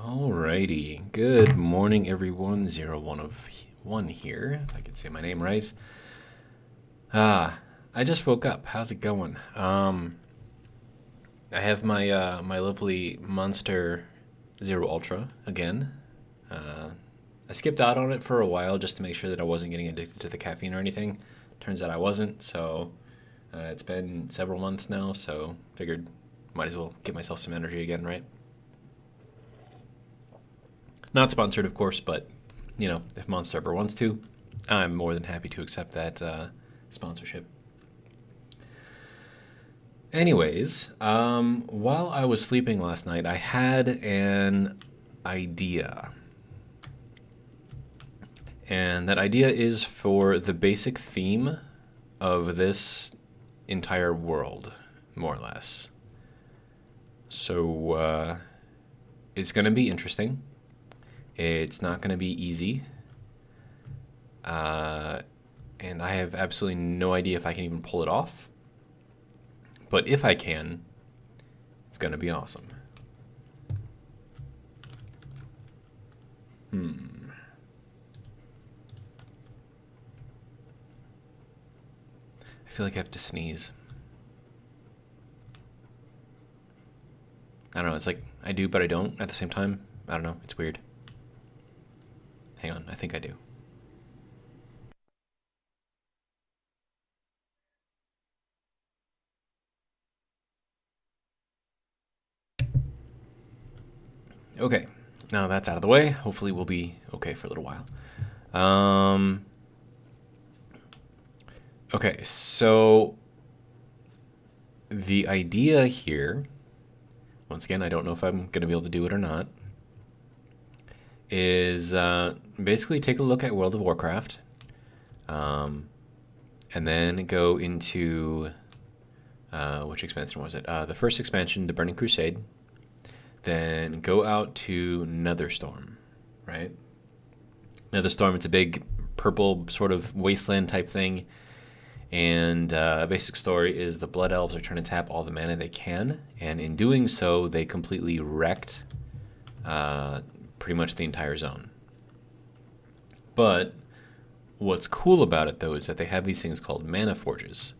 Alrighty, good morning everyone, 01 here, if I could say my name right. I just woke up, how's it going? I have my lovely Monster Zero Ultra again. I skipped out on it for a while just to make sure that I wasn't getting addicted to the caffeine or anything. Turns out I wasn't, so it's been several months now, so figured might as well get myself some energy again, right? Not sponsored, of course, but, you know, if Monster ever wants to, I'm more than happy to accept that sponsorship. Anyways, while I was sleeping last night, I had an idea. And that idea is for the basic theme of this entire world, more or less. So, it's going to be interesting. It's not going to be easy. And I have absolutely no idea if I can even pull it off. But if I can, it's going to be awesome. I feel like I have to sneeze. I don't know, it's like I do but I don't at the same time. I don't know, it's weird. Hang on, I think I do. Okay, now that's out of the way. Hopefully we'll be okay for a little while. Okay, so the idea here, once again, I don't know if I'm going to be able to do it or not, is basically take a look at World of Warcraft, and then go into, which expansion was it? The first expansion, the Burning Crusade, then go out to Netherstorm, right? Netherstorm, it's a big purple sort of wasteland type thing, and basic story is the Blood Elves are trying to tap all the mana they can, and in doing so, they completely wrecked pretty much the entire zone. But what's cool about it, though, is that they have these things called mana forges.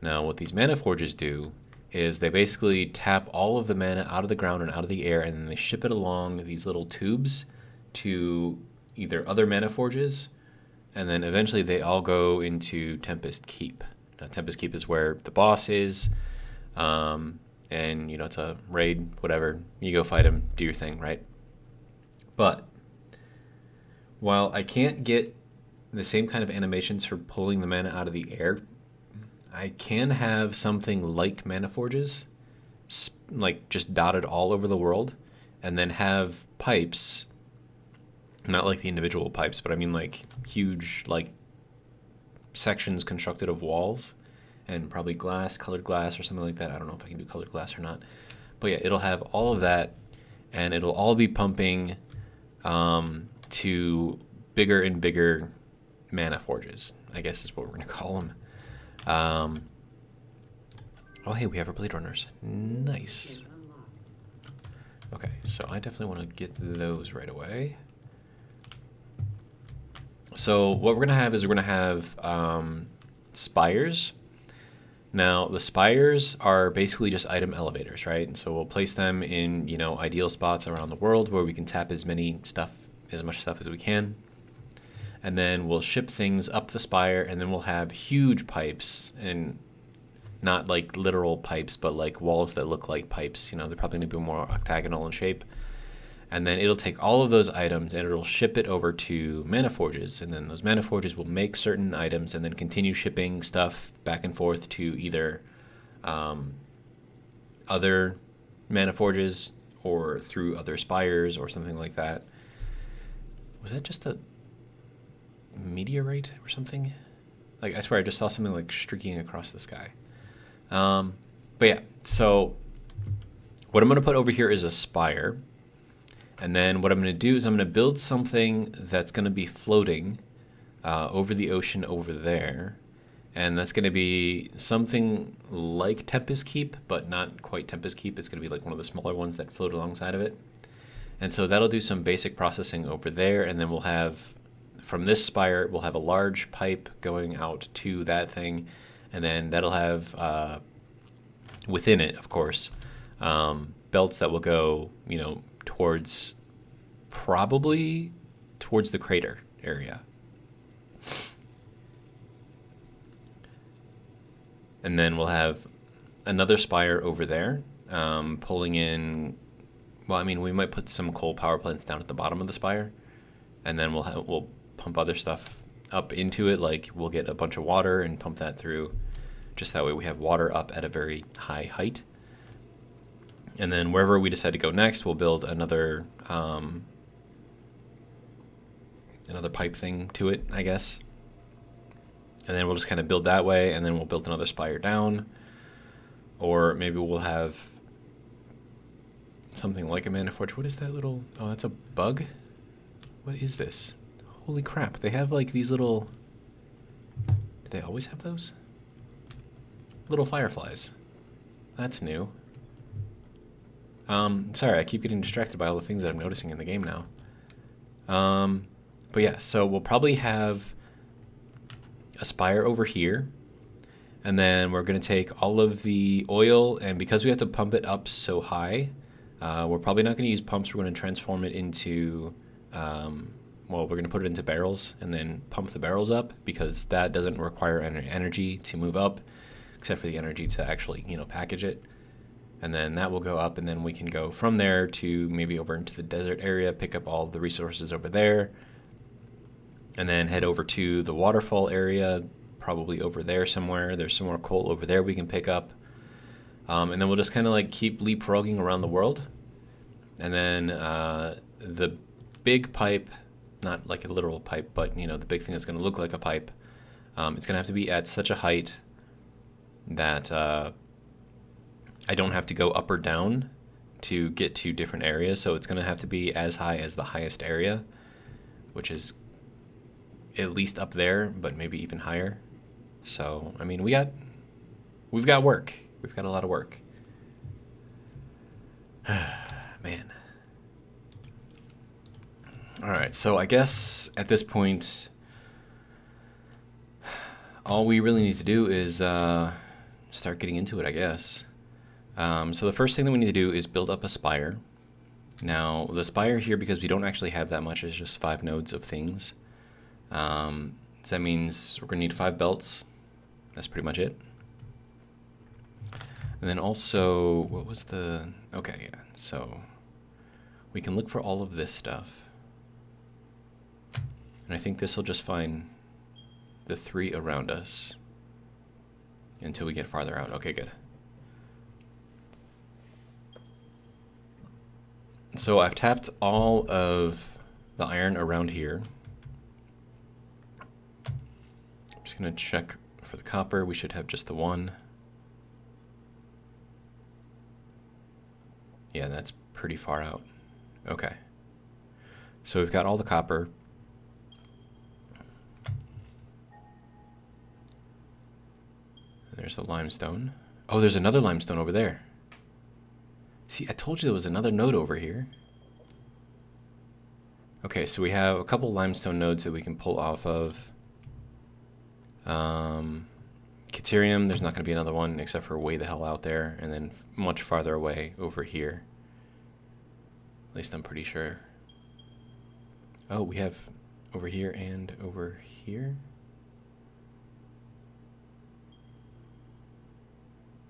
Now, what these mana forges do is they basically tap all of the mana out of the ground and out of the air, and then they ship it along these little tubes to either other mana forges, and then eventually they all go into Tempest Keep. Now, Tempest Keep is where the boss is, and, you know, it's a raid, whatever. You go fight him, do your thing, right? But while I can't get the same kind of animations for pulling the mana out of the air, I can have something like mana forges, like just dotted all over the world, and then have pipes, not like the individual pipes, but I mean like huge like sections constructed of walls, and probably glass, colored glass or something like that. I don't know if I can do colored glass or not. But yeah, it'll have all of that, and it'll all be pumping to bigger and bigger mana forges, I guess is what we're going to call them. Oh, hey, we have our Blade Runners. Nice. Okay, so I definitely want to get those right away. So what we're going to have is we're going to have spires. Now, the spires are basically just item elevators, right? And so we'll place them in, you know, ideal spots around the world where we can tap as much stuff as we can. And then we'll ship things up the spire, and then we'll have huge pipes, and not like literal pipes, but like walls that look like pipes. You know, they're probably going to be more octagonal in shape. And then it'll take all of those items and it'll ship it over to mana forges, and then those mana forges will make certain items and then continue shipping stuff back and forth to either other mana forges or through other spires or something like that. Was that just a meteorite or something? Like, I swear I just saw something like streaking across the sky. But yeah, so what I'm going to put over here is a spire. And then what I'm going to do is I'm going to build something that's going to be floating over the ocean over there. And that's going to be something like Tempest Keep, but not quite Tempest Keep. It's going to be like one of the smaller ones that float alongside of it. And so that'll do some basic processing over there, and then we'll have, from this spire, we'll have a large pipe going out to that thing, and then that'll have, within it, of course, belts that will go, you know, probably towards the crater area. And then we'll have another spire over there, pulling in. Well, I mean, we might put some coal power plants down at the bottom of the spire, and then we'll pump other stuff up into it. Like we'll get a bunch of water and pump that through. Just that way, we have water up at a very high height. And then wherever we decide to go next, we'll build another pipe thing to it, I guess. And then we'll just kind of build that way, and then we'll build another spire down. Or maybe we'll have something like a mana forge. What is that little... Oh, that's a bug? What is this? Holy crap. They have like these little... Do they always have those? Little fireflies. That's new. Sorry, I keep getting distracted by all the things that I'm noticing in the game now. But yeah, so we'll probably have a spire over here, and then we're going to take all of the oil, and because we have to pump it up so high, we're probably not going to use pumps. We're going to transform it into, well, we're going to put it into barrels and then pump the barrels up, because that doesn't require any energy to move up, except for the energy to actually, you know, package it. And then that will go up, and then we can go from there to maybe over into the desert area, pick up all the resources over there, and then head over to the waterfall area, probably over there somewhere. There's some more coal over there we can pick up. And then we'll just kind of like keep leapfrogging around the world. And then the big pipe, not like a literal pipe, but you know, the big thing that's going to look like a pipe, it's going to have to be at such a height that I don't have to go up or down to get to different areas. So it's going to have to be as high as the highest area, which is at least up there, but maybe even higher. So, I mean, we've got work. We've got a lot of work. Man. All right, so I guess at this point, all we really need to do is start getting into it, I guess. So the first thing that we need to do is build up a spire. Now, the spire here, because we don't actually have that much, is just 5 nodes of things. So that means we're going to need 5 belts. That's pretty much it. And then also, what was the... Okay, yeah. So we can look for all of this stuff. And I think this will just find the 3 around us until we get farther out. Okay, good. So I've tapped all of the iron around here. I'm just going to check for the copper. We should have just the 1. Yeah, that's pretty far out. Okay. So we've got all the copper. There's the limestone. Oh, there's another limestone over there. See, I told you there was another node over here. Okay, so we have a couple limestone nodes that we can pull off of. Caterium, there's not going to be another one except for way the hell out there, and then much farther away over here. At least I'm pretty sure. Oh, we have over here and over here.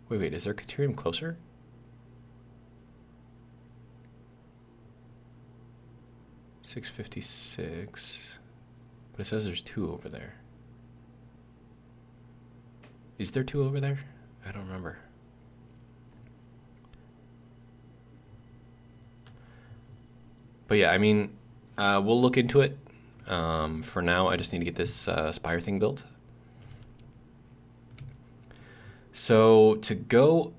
Wait, is there Caterium closer? $656, but it says there's 2 over there. Is there 2 over there? I don't remember. But yeah, I mean, we'll look into it. For now, I just need to get this Spire thing built. So to go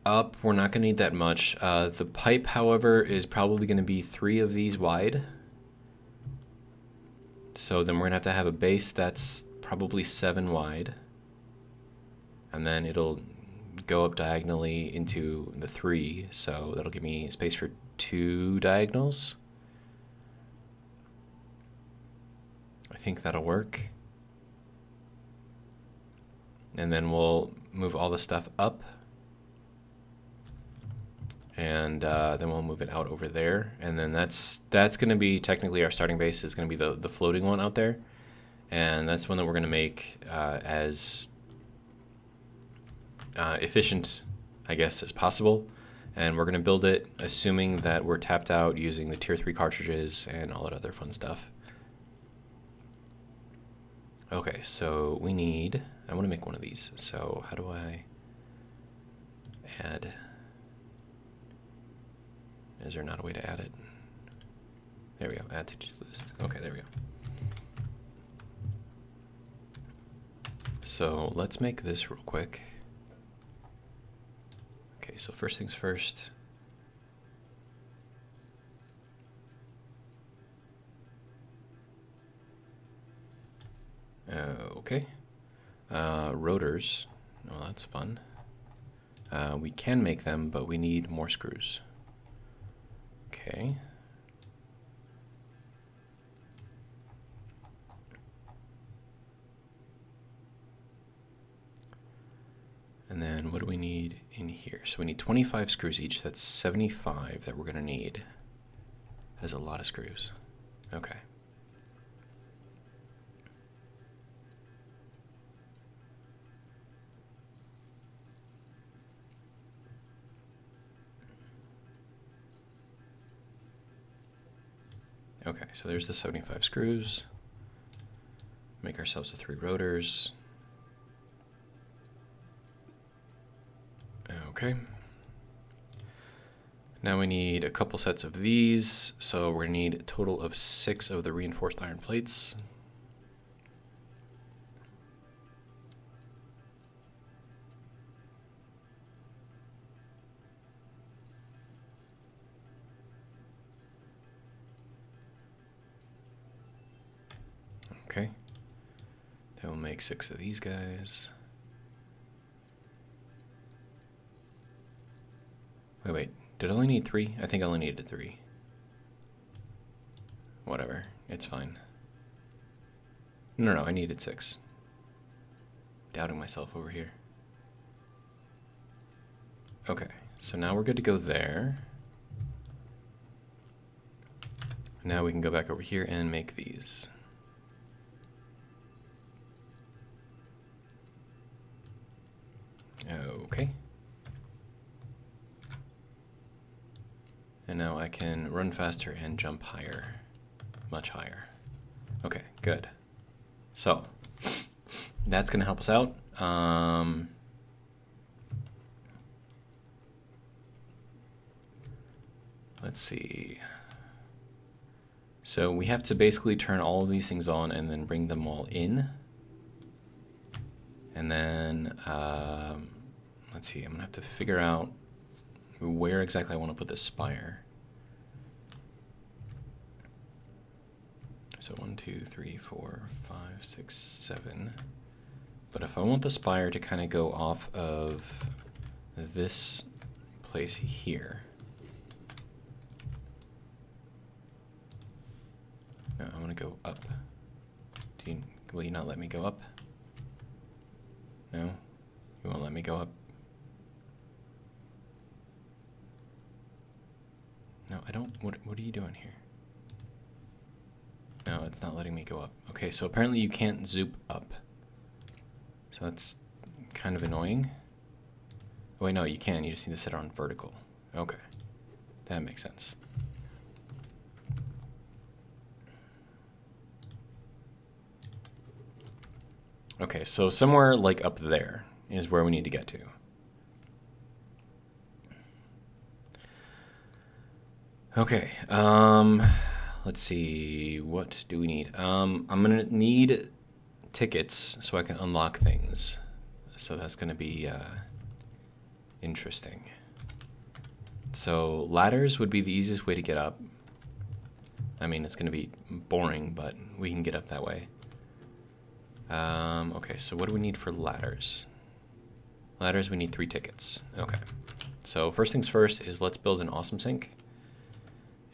up, we're not going to need that much. The pipe, however, is probably going to be 3 of these wide. So then we're going to have a base that's probably 7 wide. And then it'll go up diagonally into the 3. So that'll give me space for 2 diagonals. I think that'll work. And then we'll move all the stuff up. And then we'll move it out over there. And then that's going to be technically our starting base is going to be the floating one out there. And that's one that we're going to make as efficient, I guess, as possible. And we're going to build it assuming that we're tapped out using the tier 3 cartridges and all that other fun stuff. Okay, so we need, I want to make one of these. So how do I add? Is there not a way to add it? There we go, add to to-do list. Okay, there we go. So let's make this real quick. Okay, so first things first. Okay. Rotors. Oh, that's fun. We can make them, but we need more screws. Okay. And then what do we need in here? So we need 25 screws each. That's 75 that we're going to need. That is a lot of screws. Okay. Okay, so there's the 75 screws. Make ourselves the 3 rotors. Okay. Now we need a couple sets of these, so we're going to need a total of 6 of the reinforced iron plates. Okay. Then we'll make 6 of these guys. Wait, did I only need 3? I think I only needed 3. Whatever, it's fine. No, I needed 6. Doubting myself over here. Okay, so now we're good to go there. Now we can go back over here and make these. Okay. And now I can run faster and jump higher. Much higher. Okay, good. So, that's going to help us out. Let's see. So we have to basically turn all of these things on and then bring them all in. And then, let's see, I'm going to have to figure out where exactly I want to put this spire. So 1, 2, 3, 4, 5, 6, 7. But if I want the spire to kind of go off of this place here. No, I want to go up. Will you not let me go up? No? You won't let me go up? No, I don't. What are you doing here? No, it's not letting me go up. Okay, so apparently you can't zoop up. So that's kind of annoying. Oh, wait, no, you can. You just need to set it on vertical. Okay. That makes sense. Okay, so somewhere like up there is where we need to get to. Okay, let's see, what do we need? I'm gonna need tickets so I can unlock things. So that's gonna be interesting. So ladders would be the easiest way to get up. I mean, it's gonna be boring, but we can get up that way. Okay, so what do we need for ladders? Ladders, we need 3 tickets. Okay, so first things first is let's build an awesome sink.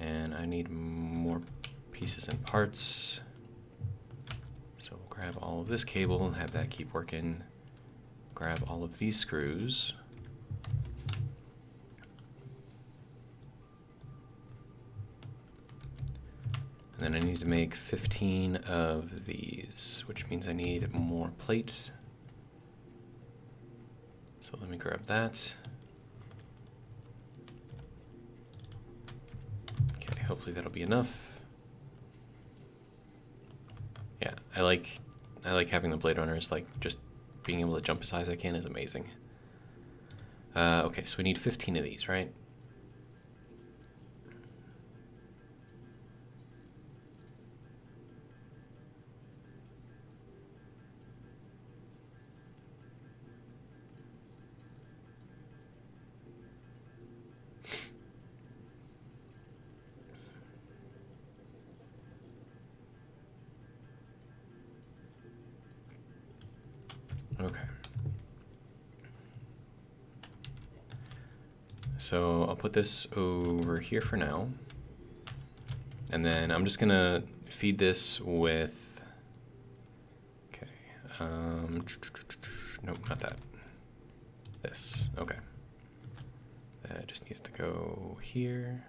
And I need more pieces and parts. grab all of this cable, have that keep working. Grab all of these screws. And then I need to make 15 of these, which means I need more plate. So let me grab that. Okay, hopefully that'll be enough. Yeah, I like having the Blade Runners, like just being able to jump as high as I can is amazing. Okay, so we need 15 of these, right? Okay. So I'll put this over here for now. And then I'm just gonna feed this with, okay, nope, not that. This, okay. That just needs to go here.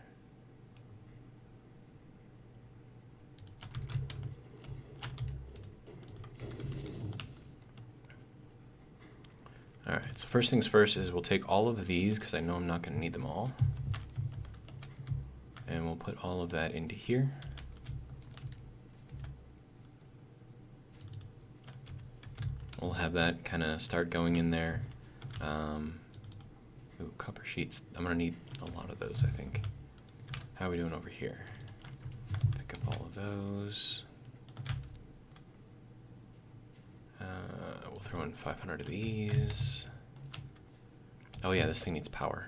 All right, so first things first is we'll take all of these because I know I'm not going to need them all. And we'll put all of that into here. We'll have that kind of start going in there. Ooh, copper sheets. I'm going to need a lot of those, I think. How are we doing over here? Pick up all of those. We'll throw in 500 of these. Oh yeah, this thing needs power.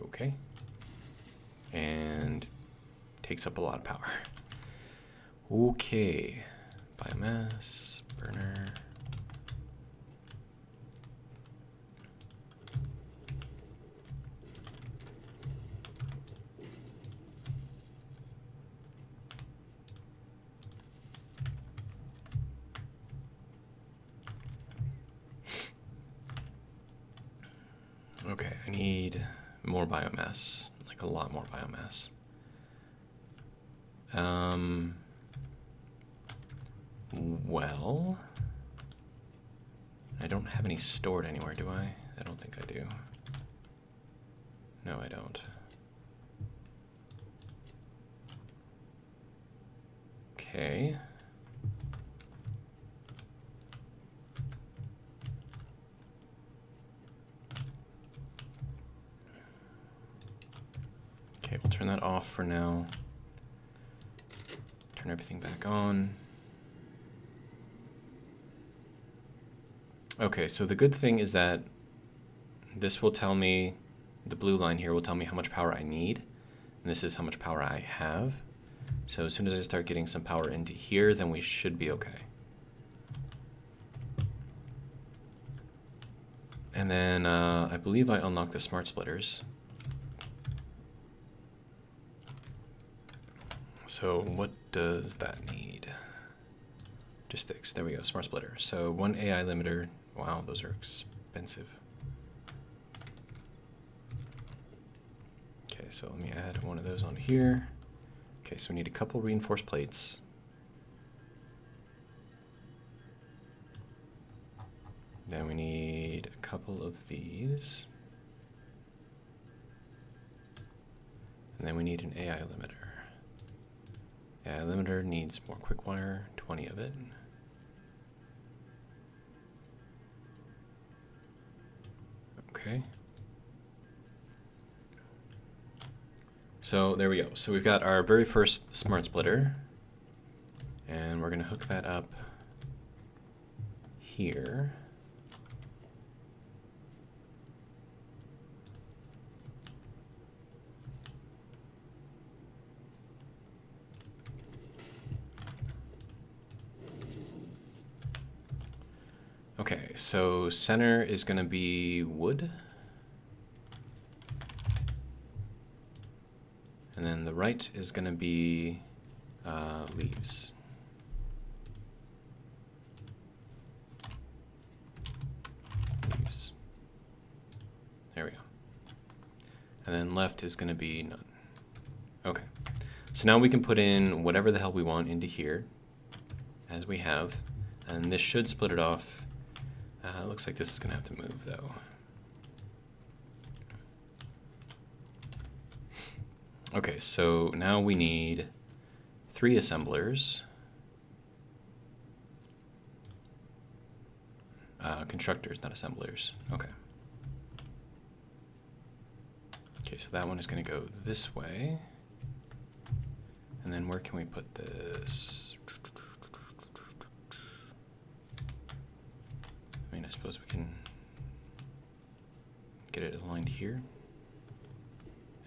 Okay. And takes up a lot of power. Okay. Biomass, burner. Okay, I need more biomass, like a lot more biomass. Well, I don't have any stored anywhere, do I? I don't think I do. No, I don't. Okay. Okay, we'll turn that off for now. Turn everything back on. Okay, so the good thing is that this will tell me, the blue line here will tell me how much power I need, and this is how much power I have. So as soon as I start getting some power into here, then we should be okay. And then I believe I unlocked the smart splitters. So what does that need? Logistics, there we go, smart splitter. So one AI limiter, wow, those are expensive. Okay, so let me add one of those on here. Okay, so we need a couple reinforced plates. Then we need a couple of these. And then we need an AI limiter. AI limiter needs more quick wire, 20 of it. Okay. So there we go. So we've got our very first smart splitter, and we're going to hook that up here. Okay, so center is going to be wood. And then the right is going to be leaves. Leaves. There we go. And then left is going to be none. Okay. So now we can put in whatever the hell we want into here, as we have. And this should split it off. Looks like this is going to have to move, though. Okay, so now we need 3 assemblers. Constructors, not assemblers. Okay. Okay, so that one is going to go this way. And then where can we put this? I mean, I suppose we can get it aligned here.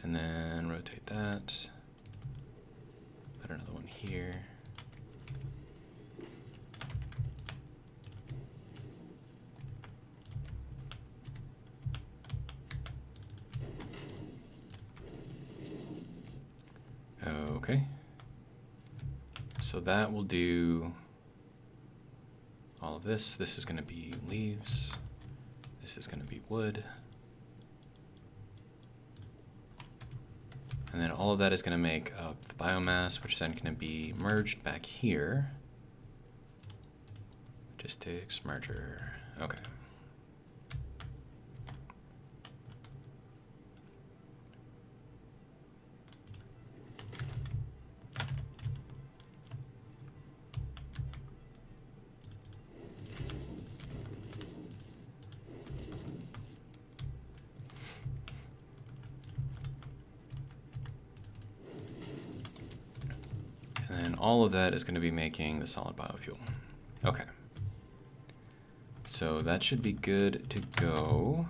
And then rotate that. Put another one here. Okay. So that will do all of this. This is going to be leaves. This is going to be wood. And then all of that is going to make up the biomass, which is then going to be merged back here. Logistics, merger. Okay. And all of that is going to be making the solid biofuel. Okay. So that should be good to go.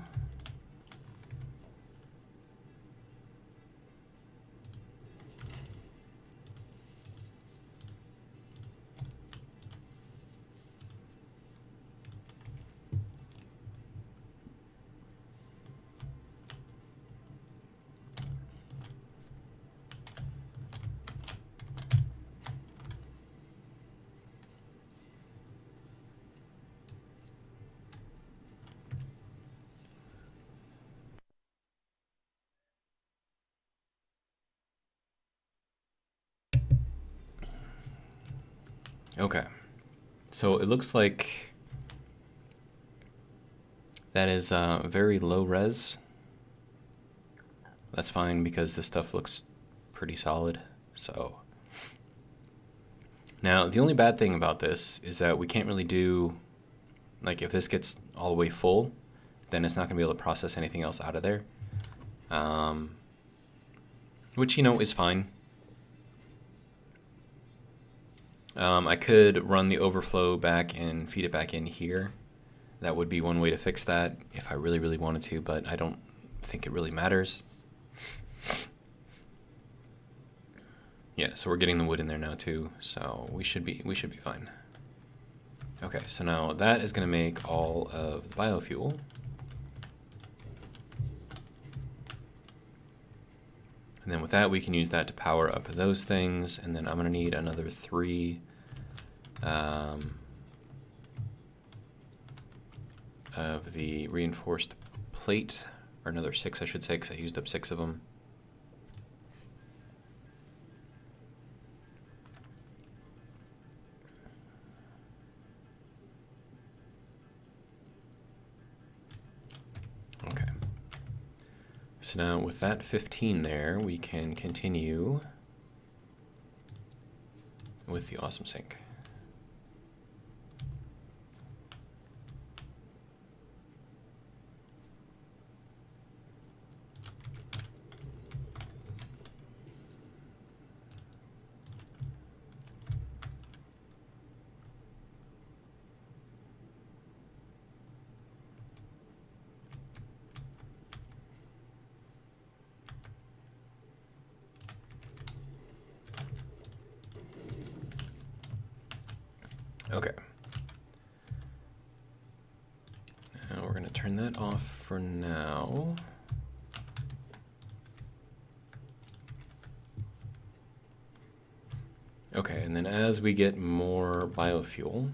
Okay, so it looks like that is very low res. That's fine because this stuff looks pretty solid. So now the only bad thing about this is that we can't really do, like if this gets all the way full, then it's not going to be able to process anything else out of there, which, you know, is fine. I could run the overflow back and feed it back in here. That would be one way to fix that if I really, really wanted to, but I don't think it really matters. Yeah, so we're getting the wood in there now too, so we should be fine. Okay, so now that is going to make all of the biofuel. And then with that, we can use that to power up those things, and then I'm going to need another 3 of the reinforced plate, or another 6, I should say, because I used up 6 of them. Okay. So now with that 15 there, we can continue with the awesome sink. Okay. Now we're going to turn that off for now. Okay, and then as we get more biofuel,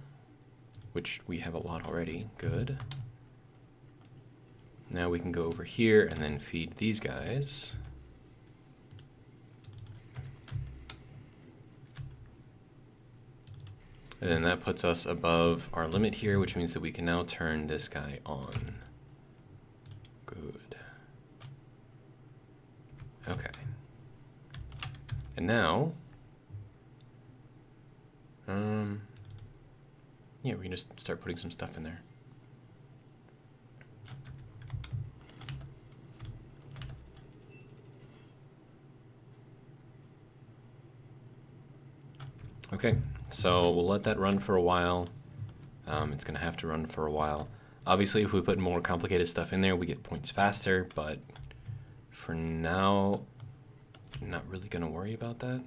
which we have a lot already, good. Now we can go over here and then feed these guys. And then that puts us above our limit here, which means that we can now turn this guy on. Good. Okay. And now, yeah, we can just start putting some stuff in there. Okay, so we'll let that run for a while. It's going to have to run for a while. Obviously, if we put more complicated stuff in there, we get points faster, but for now, I'm not really going to worry about that.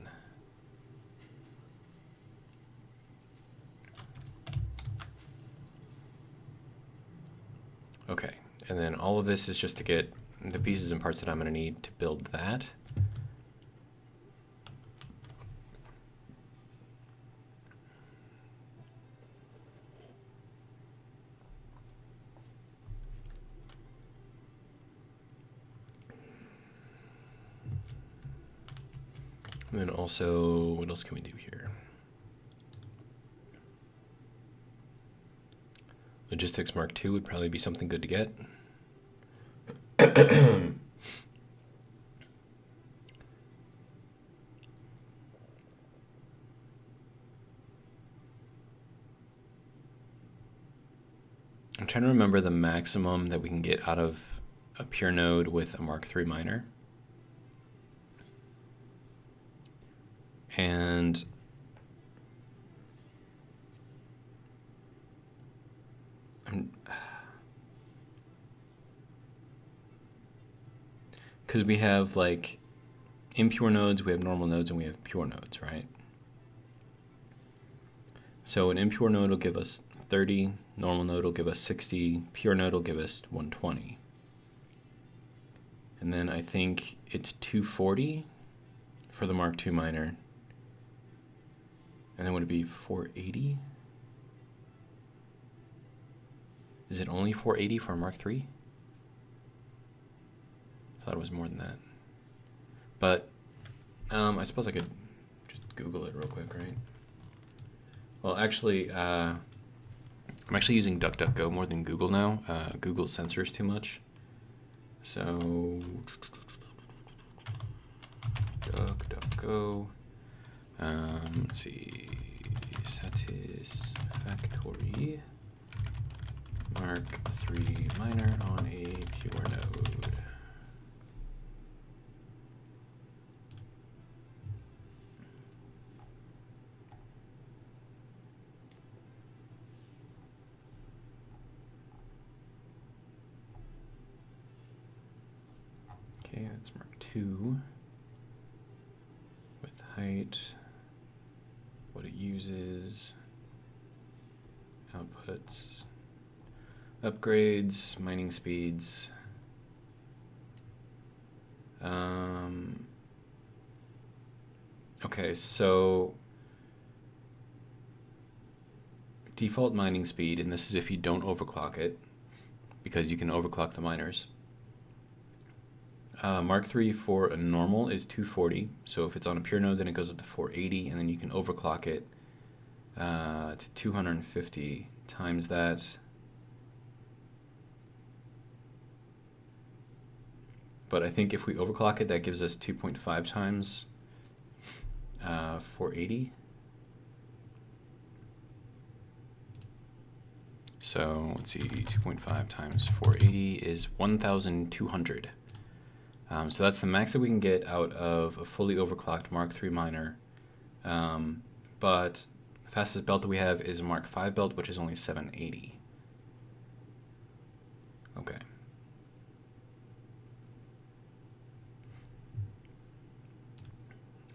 Okay, and then all of this is just to get the pieces and parts that I'm going to need to build that. And then also, what else can we do here? Logistics Mark II would probably be something good to get. I'm trying to remember the maximum that we can get out of a pure node with a Mark III miner. And because we have like impure nodes, we have normal nodes, and we have pure nodes, right? So an impure node will give us 30, normal node will give us 60, pure node will give us 120. And then I think it's 240 for the Mark II miner. And then would it be 480? Is it only 480 for Mark III? I thought it was more than that. But I suppose I could just Google it real quick, right? Well, actually, I'm actually using DuckDuckGo more than Google now. Google censors too much. So, DuckDuckGo. Let's see, Satisfactory Mark III miner on a pure node. Okay, that's Mark II with height. What it uses, outputs, upgrades, mining speeds. Okay, so default mining speed, and this is if you don't overclock it, because you can overclock the miners. Mark III for a normal is 240, so if it's on a pure node, then it goes up to 480, and then you can overclock it to 250 times that. But I think if we overclock it, that gives us 2.5 times 480. So let's see, 2.5 times 480 is 1,200. So that's the max that we can get out of a fully overclocked Mark III miner. But the fastest belt that we have is a Mark V belt, which is only 780. Okay.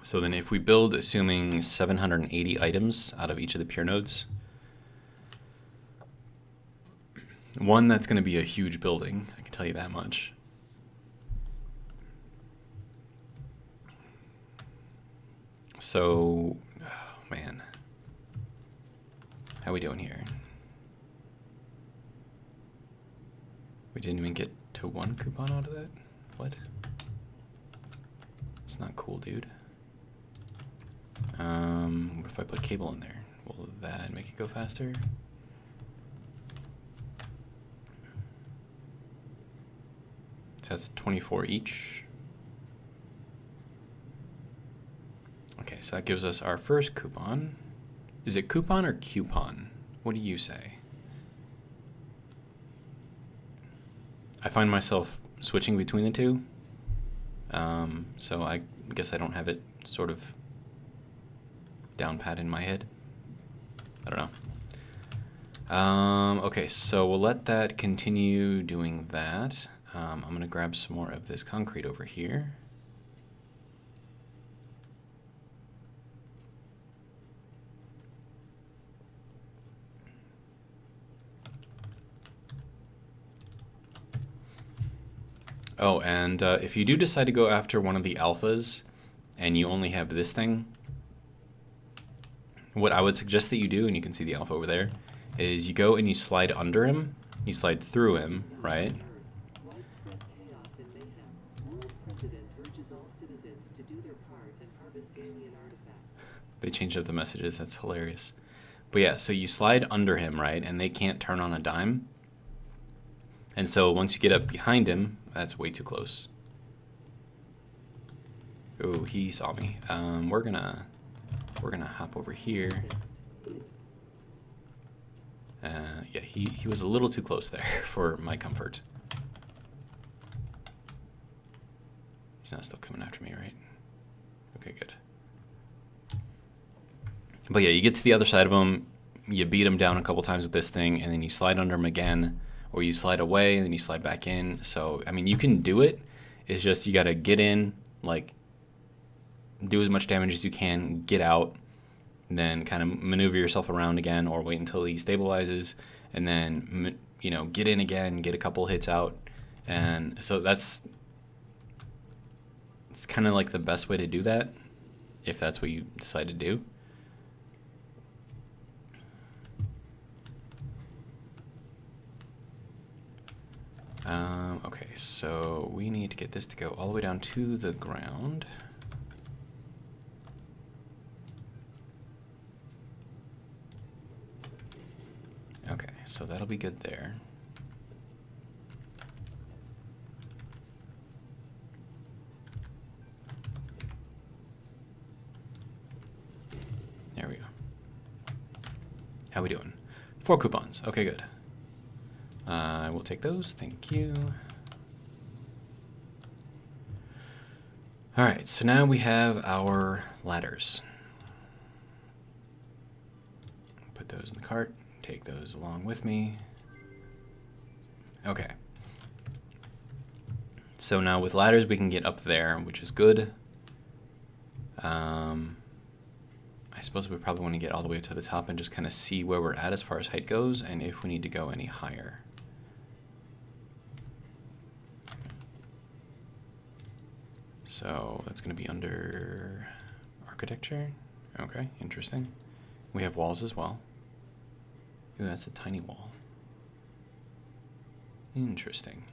So then if we build assuming 780 items out of each of the pure nodes, one, that's going to be a huge building, I can tell you that much. So, oh How we doing here? We didn't even get to 1 coupon out of that? What? It's not cool, dude. What if I put cable in there? Will that make it go faster? So that's 24 each. Okay, so that gives us our first coupon. Is it coupon or coupon? What do you say? I find myself switching between the two. So I guess I don't have it sort of down pat in my head. I don't know. Okay, so we'll let that continue doing that. I'm going to grab some more of this concrete over here. Oh, and if you do decide to go after one of the alphas and you only have this thing, what I would suggest that you do, and you can see the alpha over there, is you go and you slide under him, you slide through him, right? They changed up the messages, that's hilarious. But yeah, so you slide under him, right, and they can't turn on a dime. And so once you get up behind him, that's way too close. Oh, he saw me. We're gonna hop over here. Yeah, he was a little too close there for my comfort. He's not still coming after me, right? Okay, good. But yeah, you get to the other side of him, you beat him down a couple times with this thing, and then you slide under him again, or you slide away and then you slide back in. So, I mean, you can do it. It's just you got to get in, like, do as much damage as you can, get out, and then kind of maneuver yourself around again, or wait until he stabilizes, and then, you know, get in again, get a couple hits out. And so it's kind of like the best way to do that, if that's what you decide to do. Okay, so we need to get this to go all the way down to the ground. Okay, so that'll be good there. There we go. How we doing? 4 coupons. Okay, good. I will take those. Thank you. All right, so now we have our ladders. Put those in the cart. Take those along with me. Okay. So now with ladders, we can get up there, which is good. I suppose we probably want to get all the way up to the top and just kind of see where we're at as far as height goes, and if we need to go any higher. So that's going to be under architecture. Okay, interesting. We have walls as well. Ooh, that's a tiny wall. Interesting.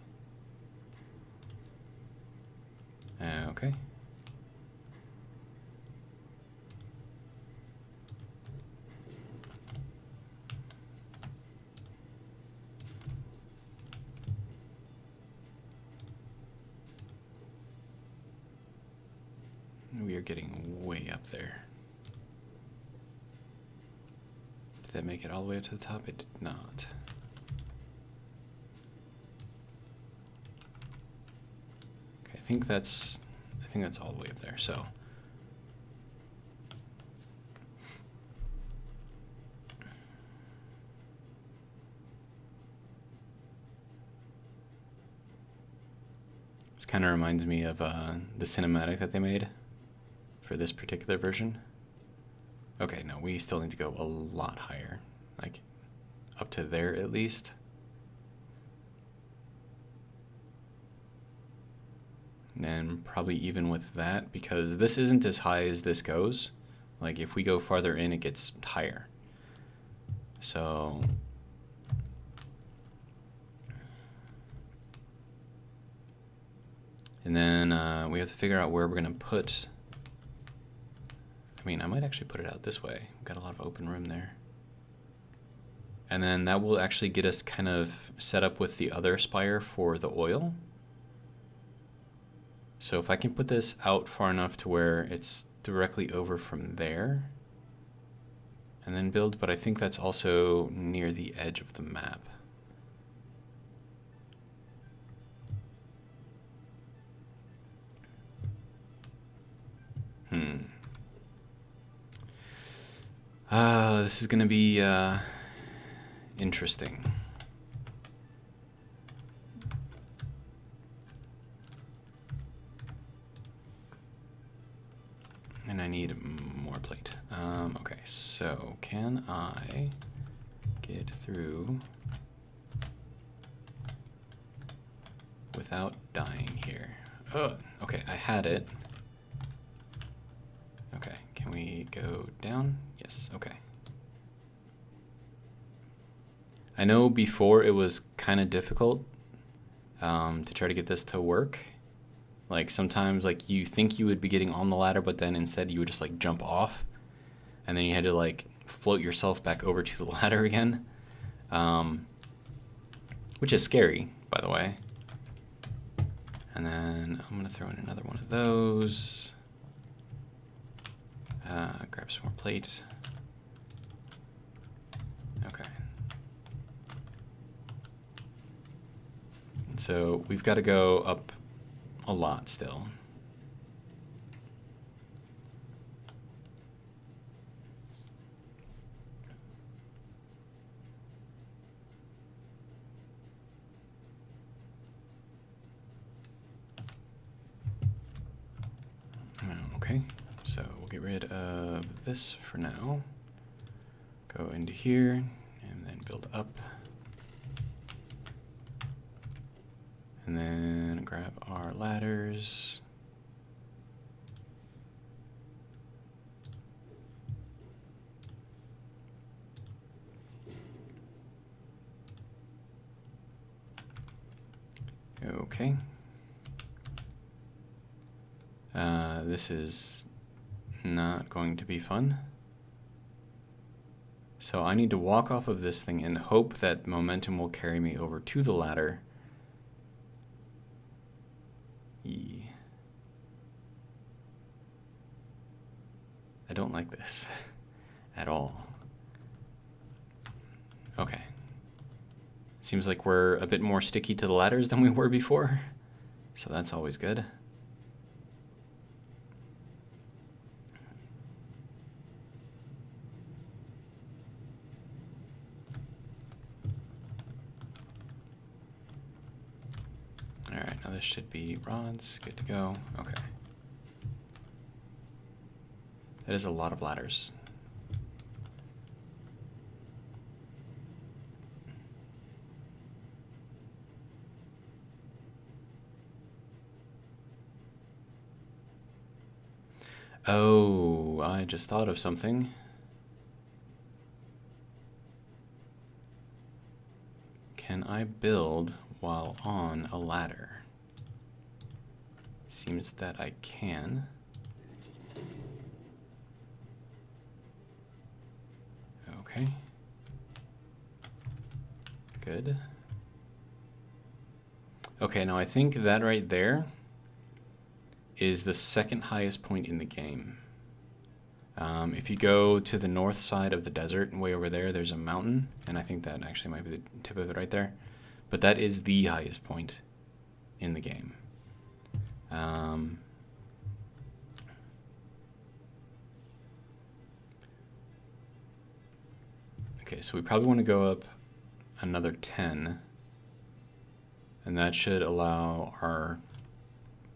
Okay. We are getting way up there. Did that make it all the way up to the top? It did not. Okay, I think that's all the way up there. So this kind of reminds me of the cinematic that they made for this particular version. Okay, no, we still need to go a lot higher, like up to there at least. And probably even with that, because this isn't as high as this goes. Like if we go farther in, it gets higher. So and then we have to figure out where we're gonna put. I mean, I might actually put it out this way. We've got a lot of open room there. And then that will actually get us kind of set up with the other spire for the oil. So if I can put this out far enough to where it's directly over from there and then build, but I think that's also near the edge of the map. This is gonna be interesting. And I need more plate. Okay, so can I get through without dying here? Oh, okay, I had it. Okay, can we go down? Yes, okay. I know before it was kind of difficult to try to get this to work. Like sometimes like you think you would be getting on the ladder, but then instead you would just like jump off and then you had to like float yourself back over to the ladder again. Which is scary, by the way. And then I'm gonna throw in another one of those. Grab some more plate. Okay. And so we've got to go up a lot still. Okay, so we'll get rid of this for now. Go into here and then build up. And then grab our ladders. Okay. This is not going to be fun. So I need to walk off of this thing and hope that momentum will carry me over to the ladder. I don't like this at all. Okay. Seems like we're a bit more sticky to the ladders than we were before, so that's always good. Alright, now this should be rods. Good to go. Okay. That is a lot of ladders. Oh, I just thought of something. Can I build while on a ladder? Seems that I can. Okay. Good. Okay, now I think that right there is the second highest point in the game. If you go to the north side of the desert, way over there, there's a mountain, and I think that actually might be the tip of it right there. But that is the highest point in the game. Okay, so we probably want to go up another 10, and that should allow our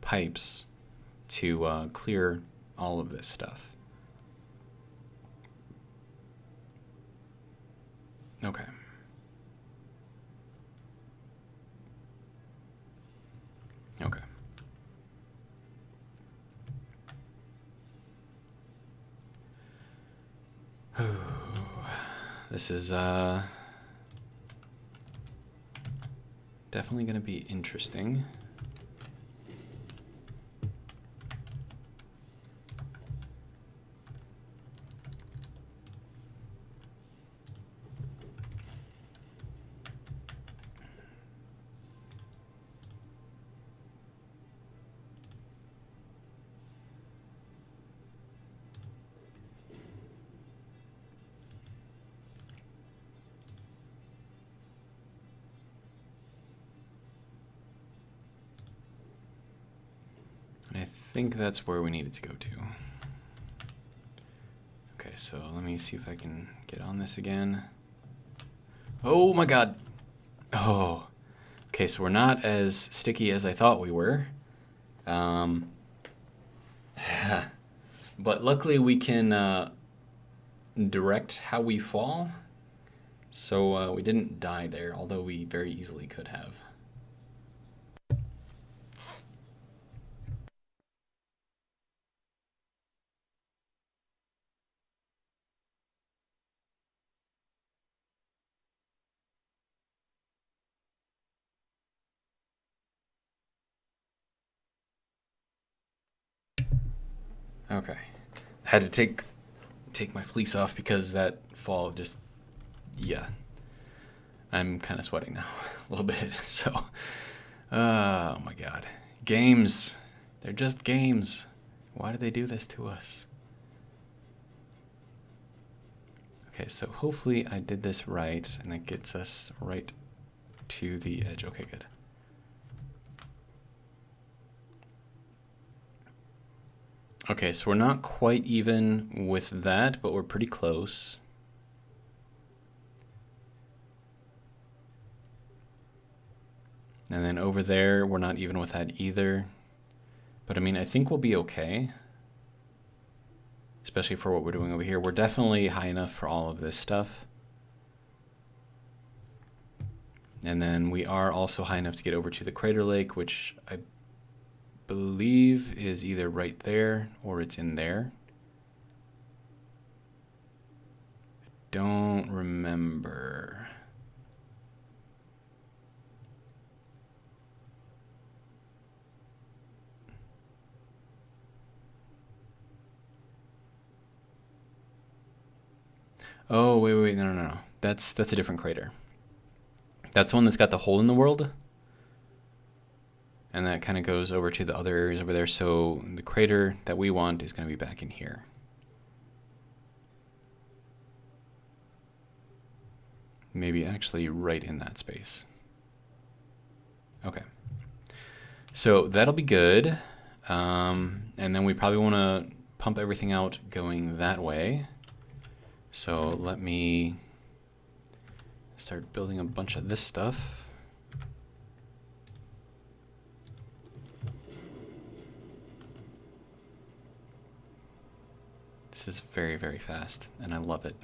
pipes to clear all of this stuff. Okay. Okay. this is definitely going to be interesting. And I think that's where we needed to go to. Okay, so let me see if I can get on this again. Oh my god. Oh. Okay, so we're not as sticky as I thought we were. But luckily we can direct how we fall. So we didn't die there, although we very easily could have. Okay. I had to take my fleece off because that fall just, yeah. I'm kind of sweating now a little bit. So, oh my god. Games. They're just games. Why do they do this to us? Okay, so hopefully I did this right, and that gets us right to the edge. Okay, good. Okay, so we're not quite even with that, but we're pretty close. And then over there, we're not even with that either. But I mean, I think we'll be okay. Especially for what we're doing over here. We're definitely high enough for all of this stuff. And then we are also high enough to get over to the crater lake, which I believe is either right there or it's in there. I don't remember. Oh, wait, no. That's a different crater. That's the one that's got the hole in the world. And that kind of goes over to the other areas over there. So the crater that we want is going to be back in here. Maybe actually right in that space. Okay. So that'll be good. And then we probably want to pump everything out going that way. So let me start building a bunch of this stuff. This is very, very fast, and I love it.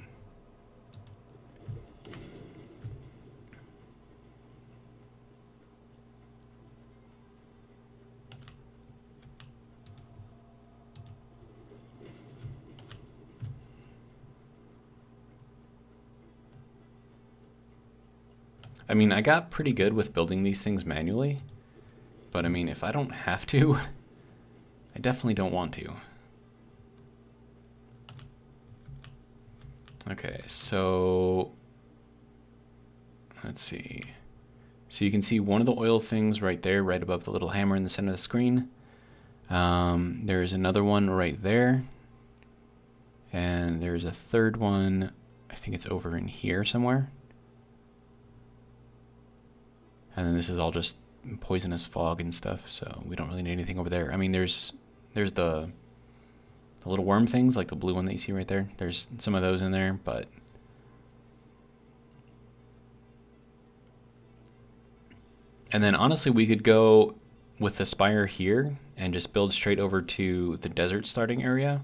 I mean, I got pretty good with building these things manually, but I mean, if I don't have to, I definitely don't want to. Okay, so let's see. So you can see one of the oil things right there, right above the little hammer in the center of the screen. There's another one right there. And there's a third one, I think it's over in here somewhere. And then this is all just poisonous fog and stuff, so we don't really need anything over there. I mean, there's the little worm things, like the blue one that you see right there. There's some of those in there, but and then honestly, we could go with the Spire here and just build straight over to the desert starting area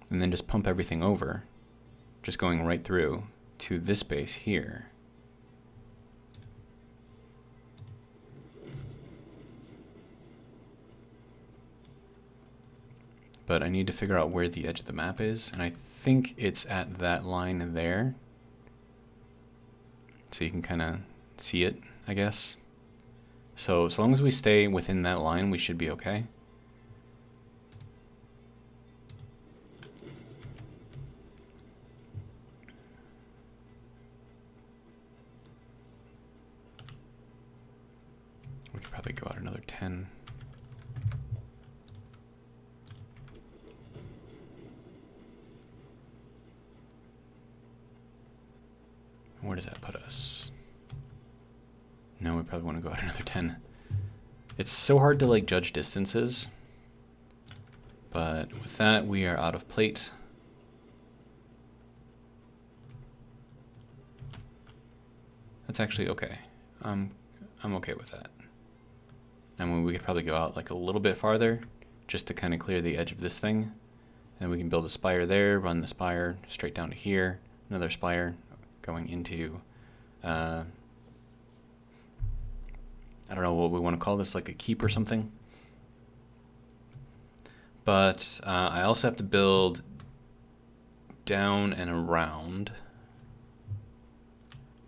and then just pump everything over, just going right through to this base here. But I need to figure out where the edge of the map is, and I think it's at that line there. so you can kind of see it, I guess. So as long as we stay within that line, we should be okay. We could probably go out another 10. Where does that put us? No, we probably want to go out another 10. It's so hard to like judge distances. But with that, we are out of plate. That's actually okay. I'm okay with that. I mean, we could probably go out like a little bit farther just to kind of clear the edge of this thing. And we can build a spire there, run the spire straight down to here, another spire going into, I don't know what we want to call this, like a keep or something. But I also have to build down and around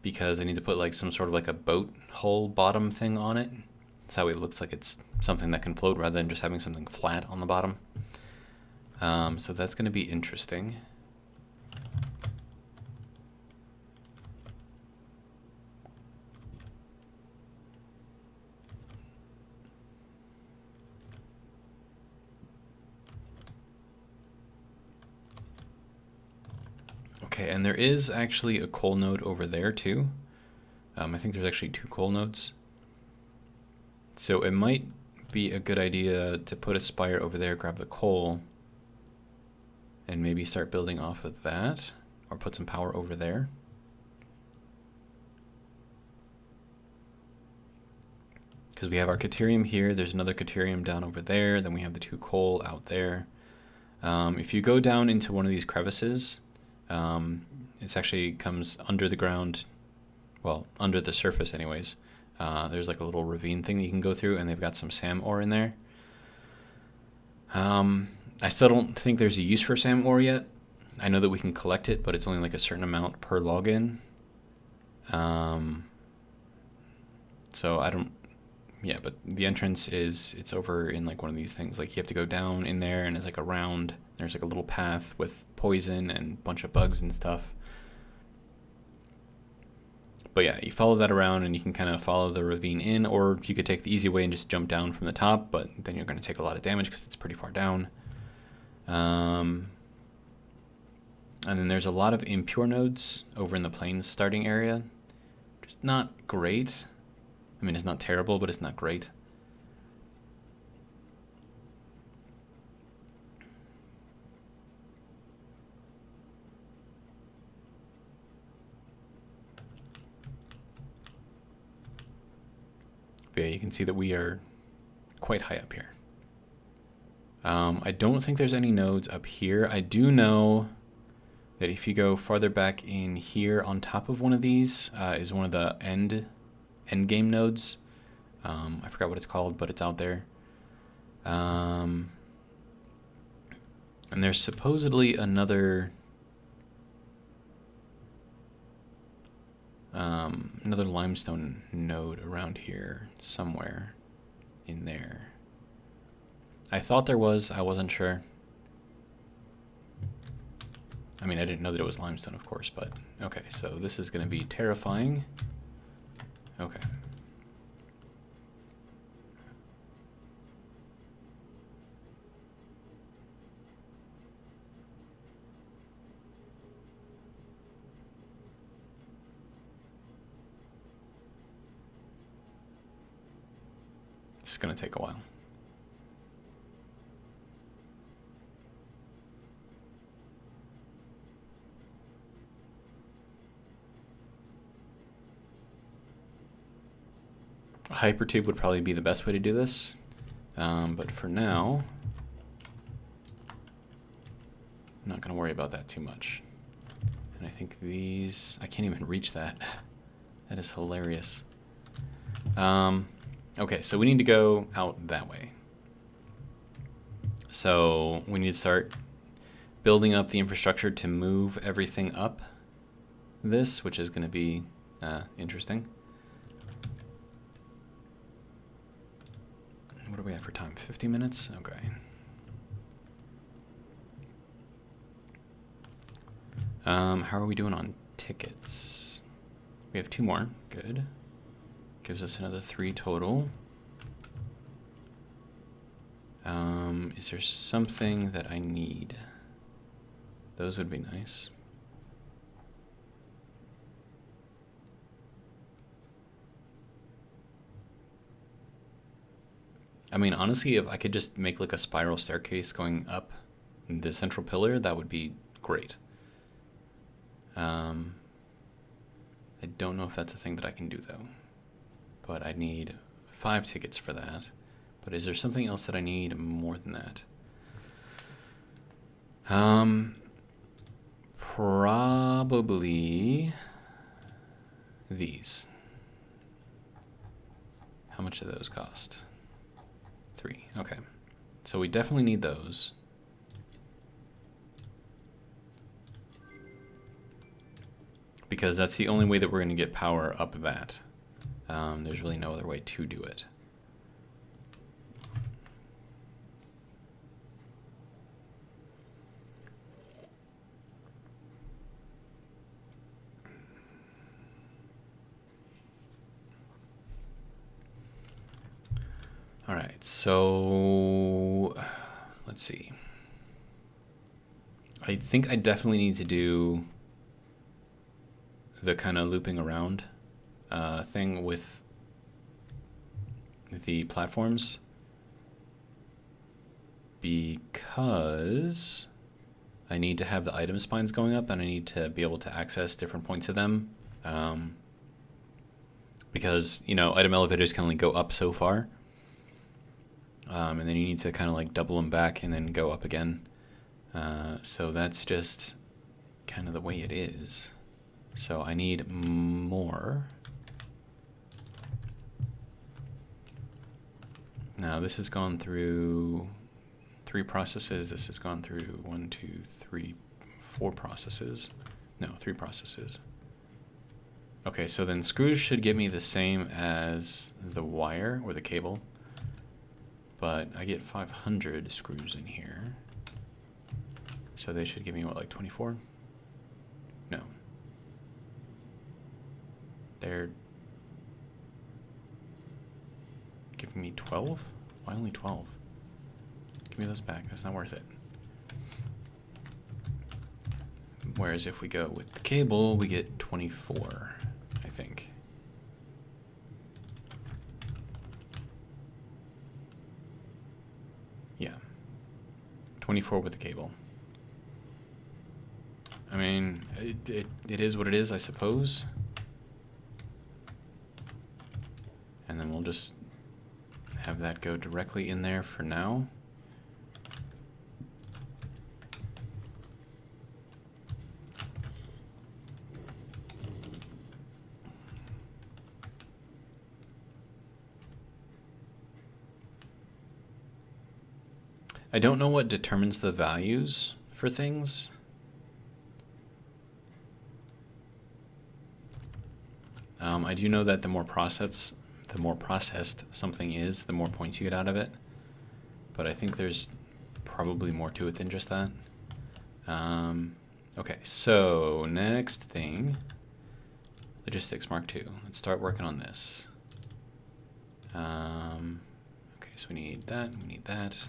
because I need to put like some sort of like a boat hull bottom thing on it. That's how it looks like it's something that can float rather than just having something flat on the bottom. So that's going to be interesting. Okay, and there is actually a coal node over there too. I think there's actually 2 coal nodes. So it might be a good idea to put a spire over there, grab the coal, and maybe start building off of that, or put some power over there. Because we have our Caterium here, there's another Caterium down over there, then we have the 2 coal out there. If you go down into one of these crevices, it actually comes under the ground, well, under the surface anyways. There's like a little ravine thing that you can go through, and they've got some SAM ore in there. I still don't think there's a use for SAM ore yet. I know that we can collect it, but it's only like a certain amount per login. So I don't, yeah, but the entrance it's over in like one of these things. Like you have to go down in there, and it's like a round. There's like a little path with poison and a bunch of bugs and stuff. But yeah, you follow that around and you can kind of follow the ravine in, or you could take the easy way and just jump down from the top, but then you're going to take a lot of damage because it's pretty far down. And then there's a lot of impure nodes over in the plains starting area. Just not great. I mean, it's not terrible, but it's not great. But yeah, you can see that we are quite high up here. I don't think there's any nodes up here. I do know that if you go farther back in here on top of one of these is one of the end game nodes. I forgot what it's called, but it's out there. And there's supposedly another limestone node around here somewhere in there. I thought there was, I wasn't sure. I mean, I didn't know that it was limestone, of course, but okay, so this is going to be terrifying. Okay. This is going to take a while. A hypertube would probably be the best way to do this, but for now, I'm not going to worry about that too much. And I think these, I can't even reach that. That is hilarious. Okay, so we need to go out that way. So we need to start building up the infrastructure to move everything up this, which is going to be interesting. What do we have for time? 50 minutes? Okay. How are we doing on tickets? We have 2 more. Good. Gives us another 3 total. Is there something that I need? Those would be nice. I mean, honestly, if I could just make like a spiral staircase going up the central pillar, that would be great. I don't know if that's a thing that I can do, though. But I need 5 tickets for that. But is there something else that I need more than that? Probably these. How much do those cost? 3. Okay. So we definitely need those. Because that's the only way that we're going to get power up that. There's really no other way to do it. All right, so let's see. I think I definitely need to do the kind of looping around thing with the platforms, because I need to have the item spines going up and I need to be able to access different points of them, because, you know, item elevators can only go up so far, and then you need to kind of like double them back and then go up again. So that's just kind of the way it is. So I need more. Now this has gone through 3 processes. This has gone through 1, 2, 3, 4 processes. No, 3 processes. Okay, so then screws should give me the same as the wire or the cable. But I get 500 screws in here. So they should give me, what, like 24? No. They're giving me 12? Why only 12? Give me those back. That's not worth it. Whereas if we go with the cable, we get 24, I think. Yeah. 24 with the cable. I mean, it is what it is, I suppose. And then we'll just have that go directly in there for now. I don't know what determines the values for things. I do know that the more processed something is, the more points you get out of it. But I think there's probably more to it than just that. Okay, so next thing, logistics Mark II. Let's start working on this. Okay, so we need that, we need that.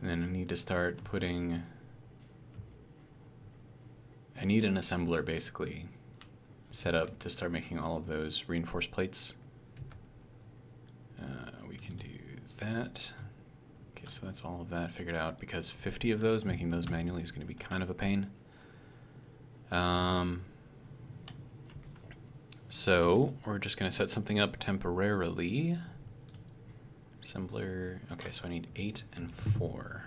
And then I need to start putting, I need an assembler basically set up to start making all of those reinforced plates. We can do that. Okay, so that's all of that figured out, because 50 of those, making those manually is going to be kind of a pain. So we're just going to set something up temporarily. Assembler, okay, so I need 8 and 4.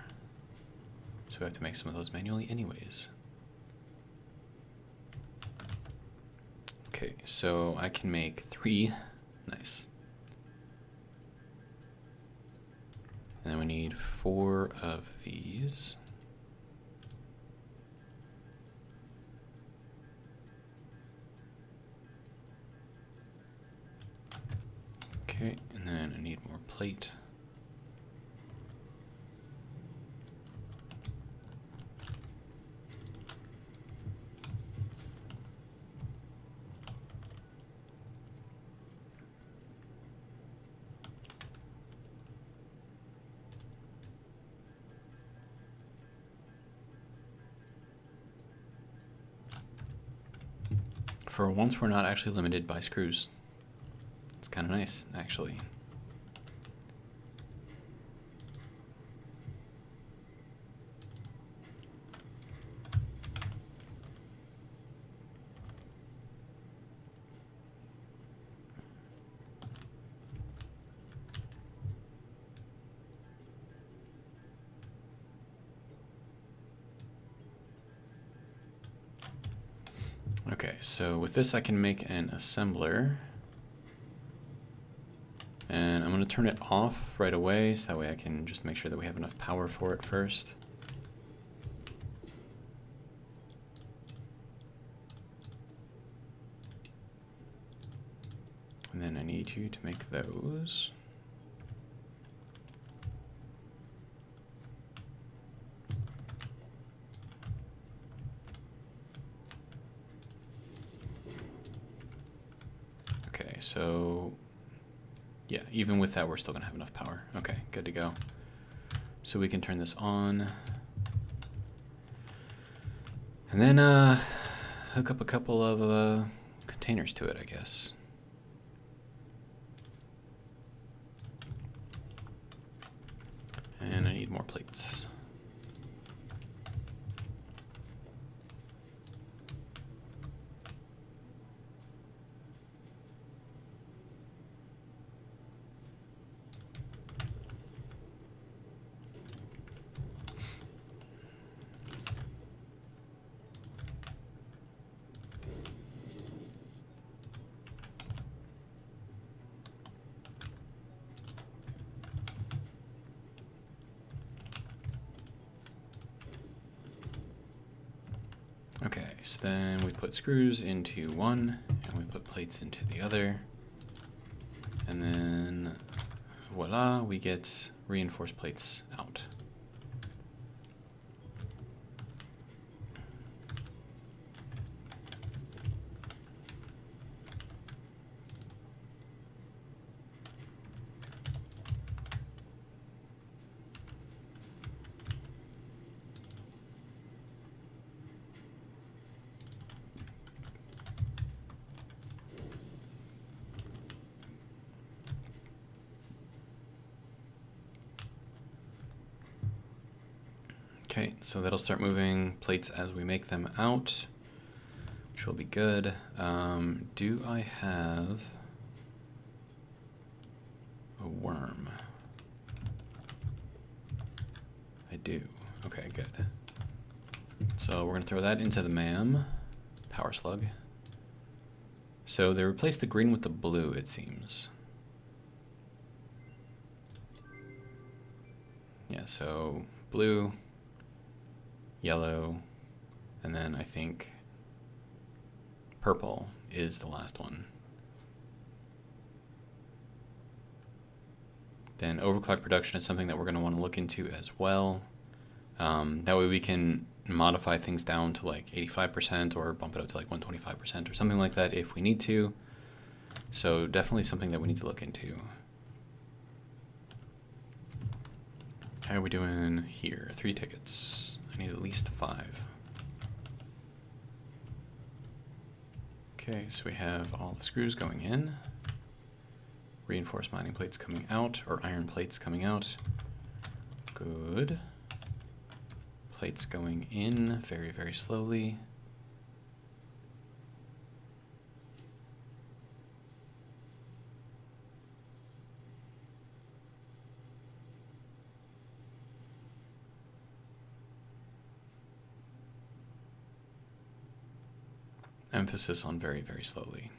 So we have to make some of those manually anyways. Okay, so I can make 3. Nice. And then we need 4 of these. Okay, and then I need more plate. For once, we're not actually limited by screws. It's kind of nice, actually. Okay, so with this I can make an assembler. And I'm going to turn it off right away, so that way I can just make sure that we have enough power for it first. And then I need you to make those. Okay, so yeah, even with that, we're still gonna have enough power. Okay, good to go. So we can turn this on. And then hook up a couple of containers to it, I guess. And I need more plates. Okay, so then we put screws into one, and we put plates into the other. And then, voila, we get reinforced plates out. Okay, so that'll start moving plates as we make them out, which will be good. Do I have a worm? I do. Okay, good. So we're gonna throw that into the MAM, power slug. So they replaced the green with the blue, it seems. Yeah, so blue, yellow, and then I think purple is the last one. Then overclock production is something that we're going to want to look into as well. That way we can modify things down to like 85% or bump it up to like 125% or something like that if we need to. So definitely something that we need to look into. How are we doing here? 3 tickets. I need at least 5. Okay, so we have all the screws going in. Reinforced mining plates coming out, or iron plates coming out. Good. Plates going in very, very slowly. Emphasis on very, very slowly.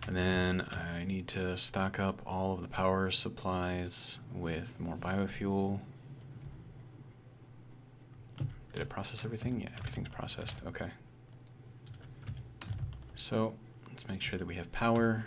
And then I need to stock up all of the power supplies with more biofuel. Did it process everything? Yeah, everything's processed. Okay. So let's make sure that we have power.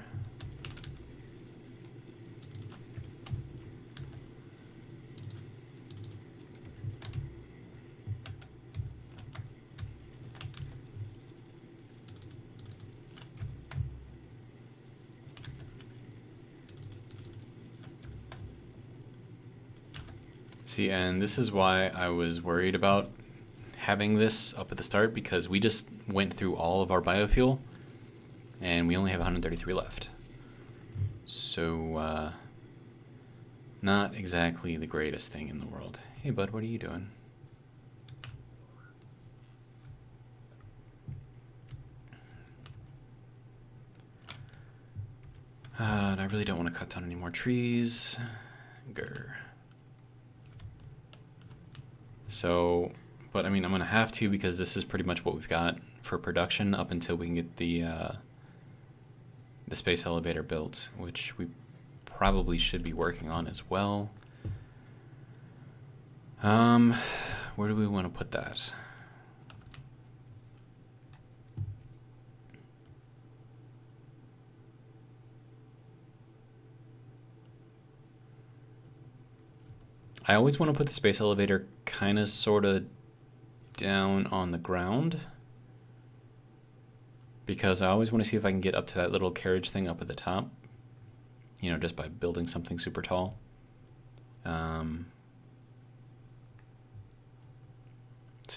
See, and this is why I was worried about having this up at the start, because we just went through all of our biofuel and we only have 133 left. So, not exactly the greatest thing in the world. Hey bud, what are you doing? And I really don't want to cut down any more trees. Grr. So, but I mean, I'm going to have to, because this is pretty much what we've got for production up until we can get the space elevator built, which we probably should be working on as well. Where do we want to put that? I always want to put the space elevator kind of sort of down on the ground, because I always want to see if I can get up to that little carriage thing up at the top, you know, just by building something super tall. So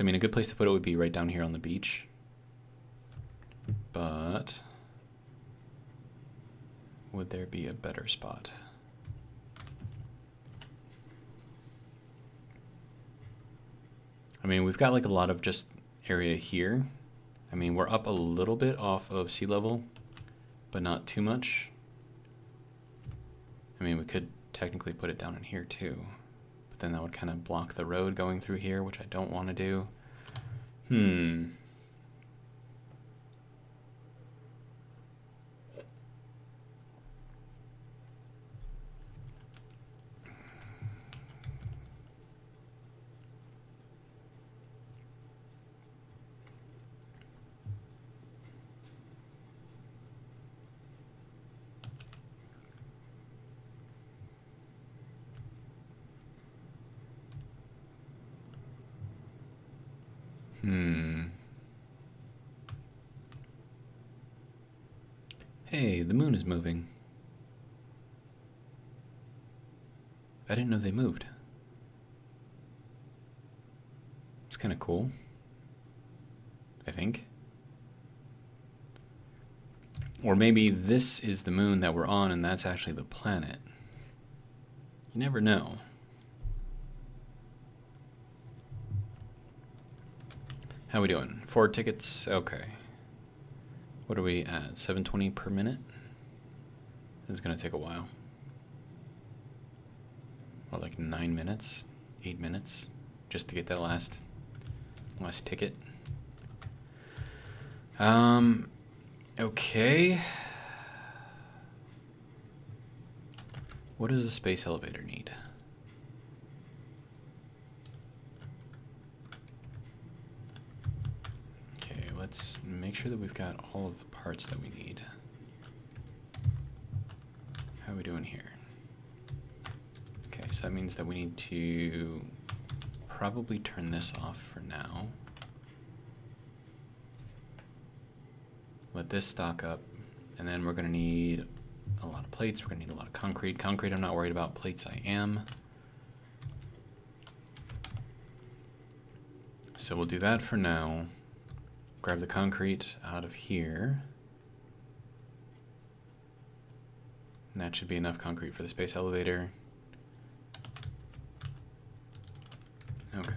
I mean, a good place to put it would be right down here on the beach, but would there be a better spot? I mean, we've got like a lot of just area here. I mean, we're up a little bit off of sea level, but not too much. I mean, we could technically put it down in here too, but then that would kind of block the road going through here, which I don't want to do. Hey, the moon is moving. I didn't know they moved. It's kind of cool, I think. Or maybe this is the moon that we're on and that's actually the planet. You never know. How we doing? 4 tickets? Okay. What are we at? 720 per minute? This is gonna take a while. Or like 9 minutes, 8 minutes, just to get that last ticket. Okay. What does the space elevator need? Okay, let's make sure that we've got all of the parts that we need. How are we doing here? Okay, so that means that we need to probably turn this off for now. Let this stock up, and then we're gonna need a lot of plates. We're gonna need a lot of concrete. Concrete, I'm not worried about. Plates, I am. So we'll do that for now. Grab the concrete out of here. And that should be enough concrete for the space elevator. Okay.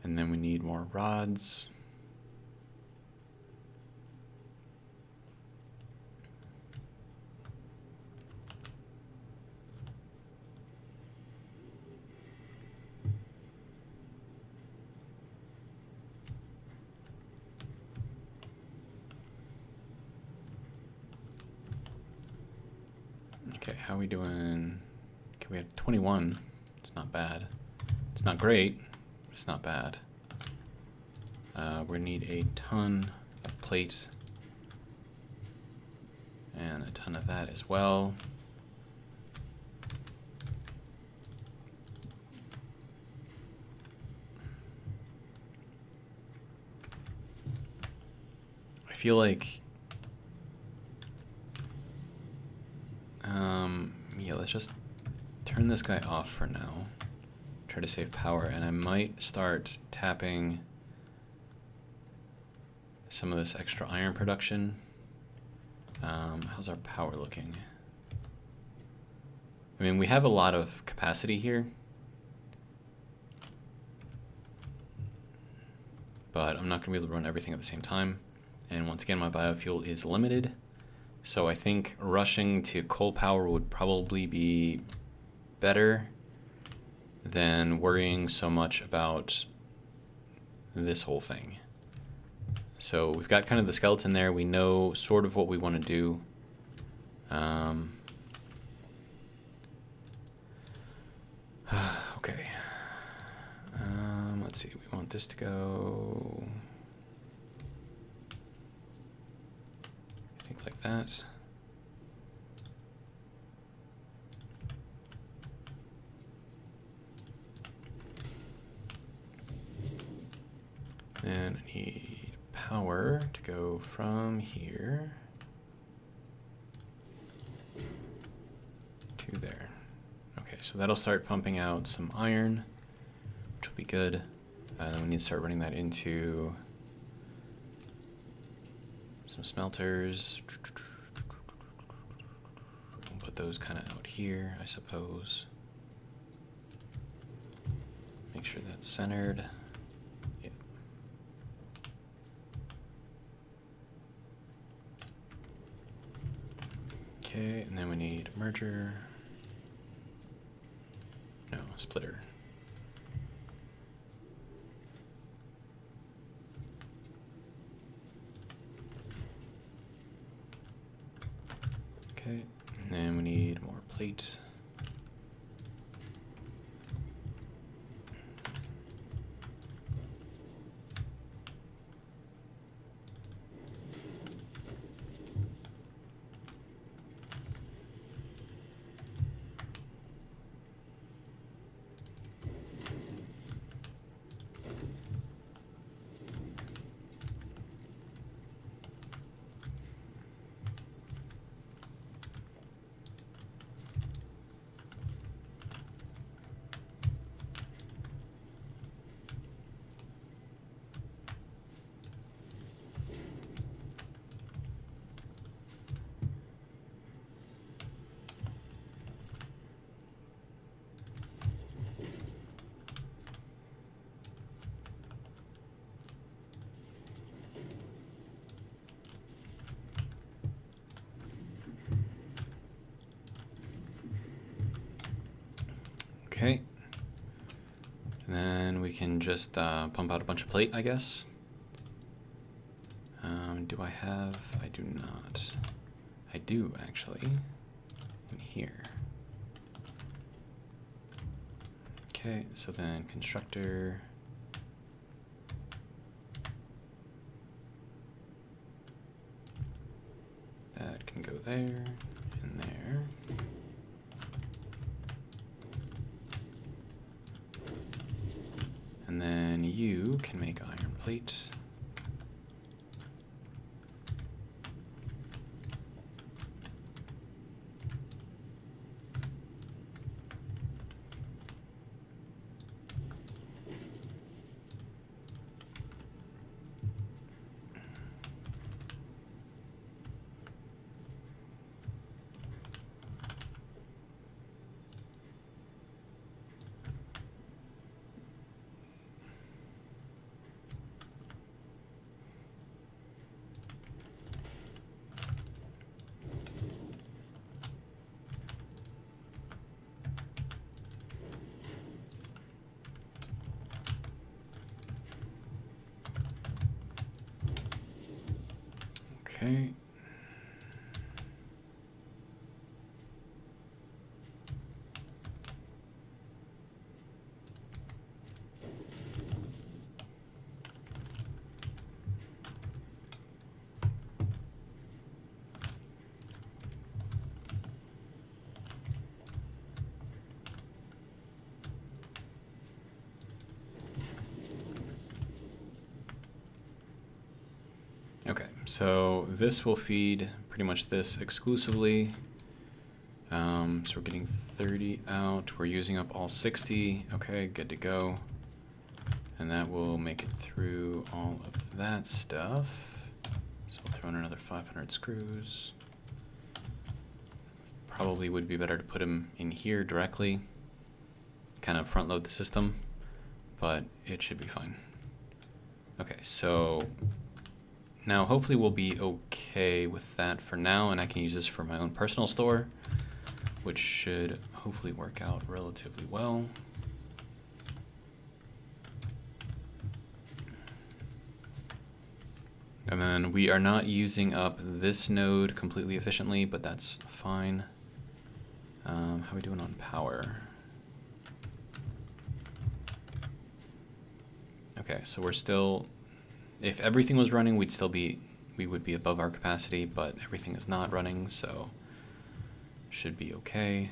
And then we need more rods. Okay, how are we doing? Okay, we have 21. It's not bad. It's not great, but it's not bad. We need a ton of plate and a ton of that as well. I feel like yeah, let's just turn this guy off for now. Try to save power, and I might start tapping some of this extra iron production. How's our power looking? I mean, we have a lot of capacity here, but I'm not going to be able to run everything at the same time. And once again, my biofuel is limited. So I think rushing to coal power would probably be better than worrying so much about this whole thing. So we've got kind of the skeleton there. We know sort of what we want to do. Okay. Let's see. We want this to go, I think, like that. And I need power to go from here to there. Okay, so that'll start pumping out some iron, which will be good. Then we need to start running that into some smelters. We'll put those kind of out here, I suppose. Make sure that's centered. Yeah. Okay, and then we need a merger. No, a splitter. Okay, and then we need more plate. Okay, and then we can just pump out a bunch of plate, I guess. Do I have? I do not. I do, actually, in here. Okay, so then constructor. That can go there and there. And then you can make iron plate. Okay. so this will feed pretty much this exclusively. So we're getting 30 out. We're using up all 60. Okay, good to go. And that will make it through all of that stuff. So we'll throw in another 500 screws. Probably would be better to put them in here directly, kind of front load the system, but it should be fine. Okay, so now hopefully we'll be okay with that for now, and I can use this for my own personal store, which should hopefully work out relatively well. And then we are not using up this node completely efficiently, but that's fine. How are we doing on power? Okay, so we're still, if everything was running, we would be above our capacity, but everything is not running, so should be okay.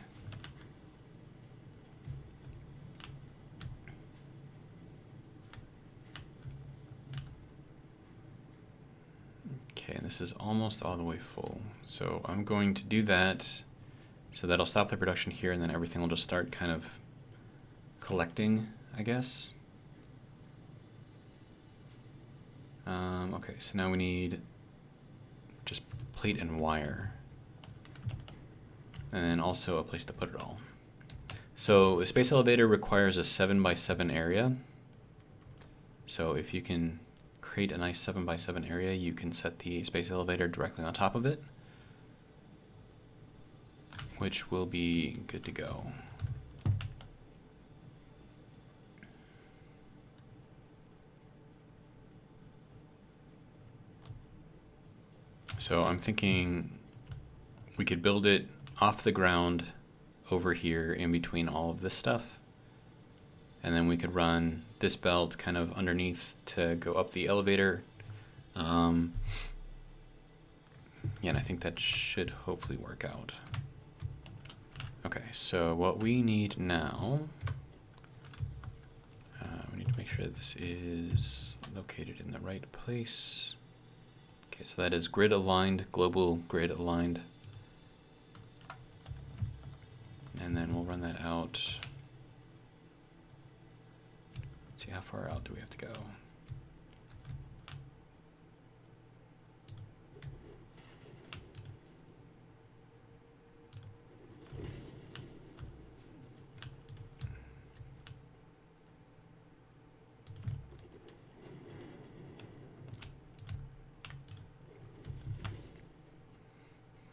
Okay, and this is almost all the way full. So I'm going to do that. So that'll stop the production here, and then everything will just start kind of collecting, I guess. Okay, so now we need just plate and wire. And then also a place to put it all. So a space elevator requires a 7x7 area. So if you can create a nice 7x7 area, you can set the space elevator directly on top of it, which will be good to go. So I'm thinking we could build it off the ground over here in between all of this stuff. And then we could run this belt kind of underneath to go up the elevator. Yeah, and I think that should hopefully work out. Okay, so what we need now, we need to make sure that this is located in the right place. Okay, so that is grid aligned, global grid aligned. And then we'll run that out. See, how far out do we have to go?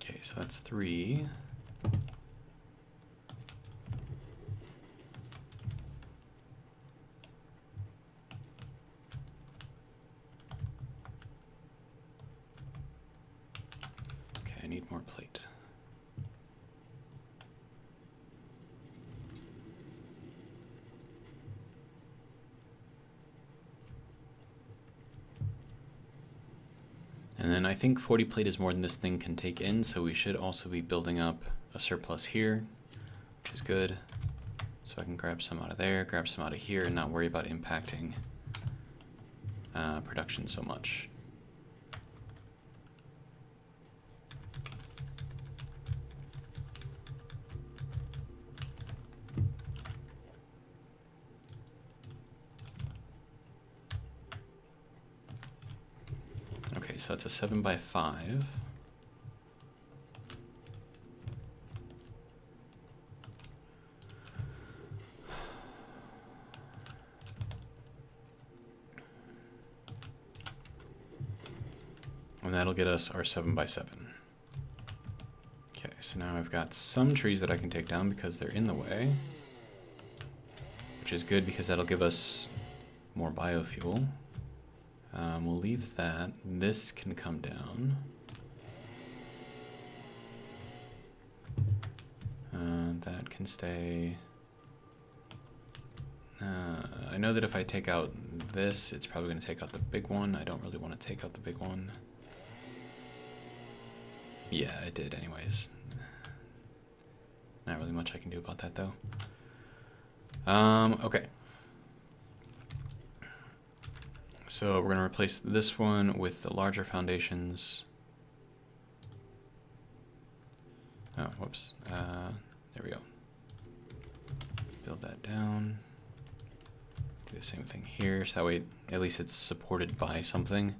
Okay, so that's 3. Okay, I need more plate. And then I think 40 plate is more than this thing can take in, so we should also be building up a surplus here, which is good. So I can grab some out of there, grab some out of here, and not worry about impacting production so much. Okay, so it's a 7x5. And that'll get us our 7x7. Okay, so now I've got some trees that I can take down because they're in the way, which is good because that'll give us more biofuel. We'll leave that. This can come down. That can stay. I know that if I take out this, it's probably going to take out the big one. I don't really want to take out the big one. Yeah, it did anyways. Not really much I can do about that though. Okay. So we're going to replace this one with the larger foundations. Oh, whoops. There we go. Build that down. Do the same thing here, so that way at least it's supported by something.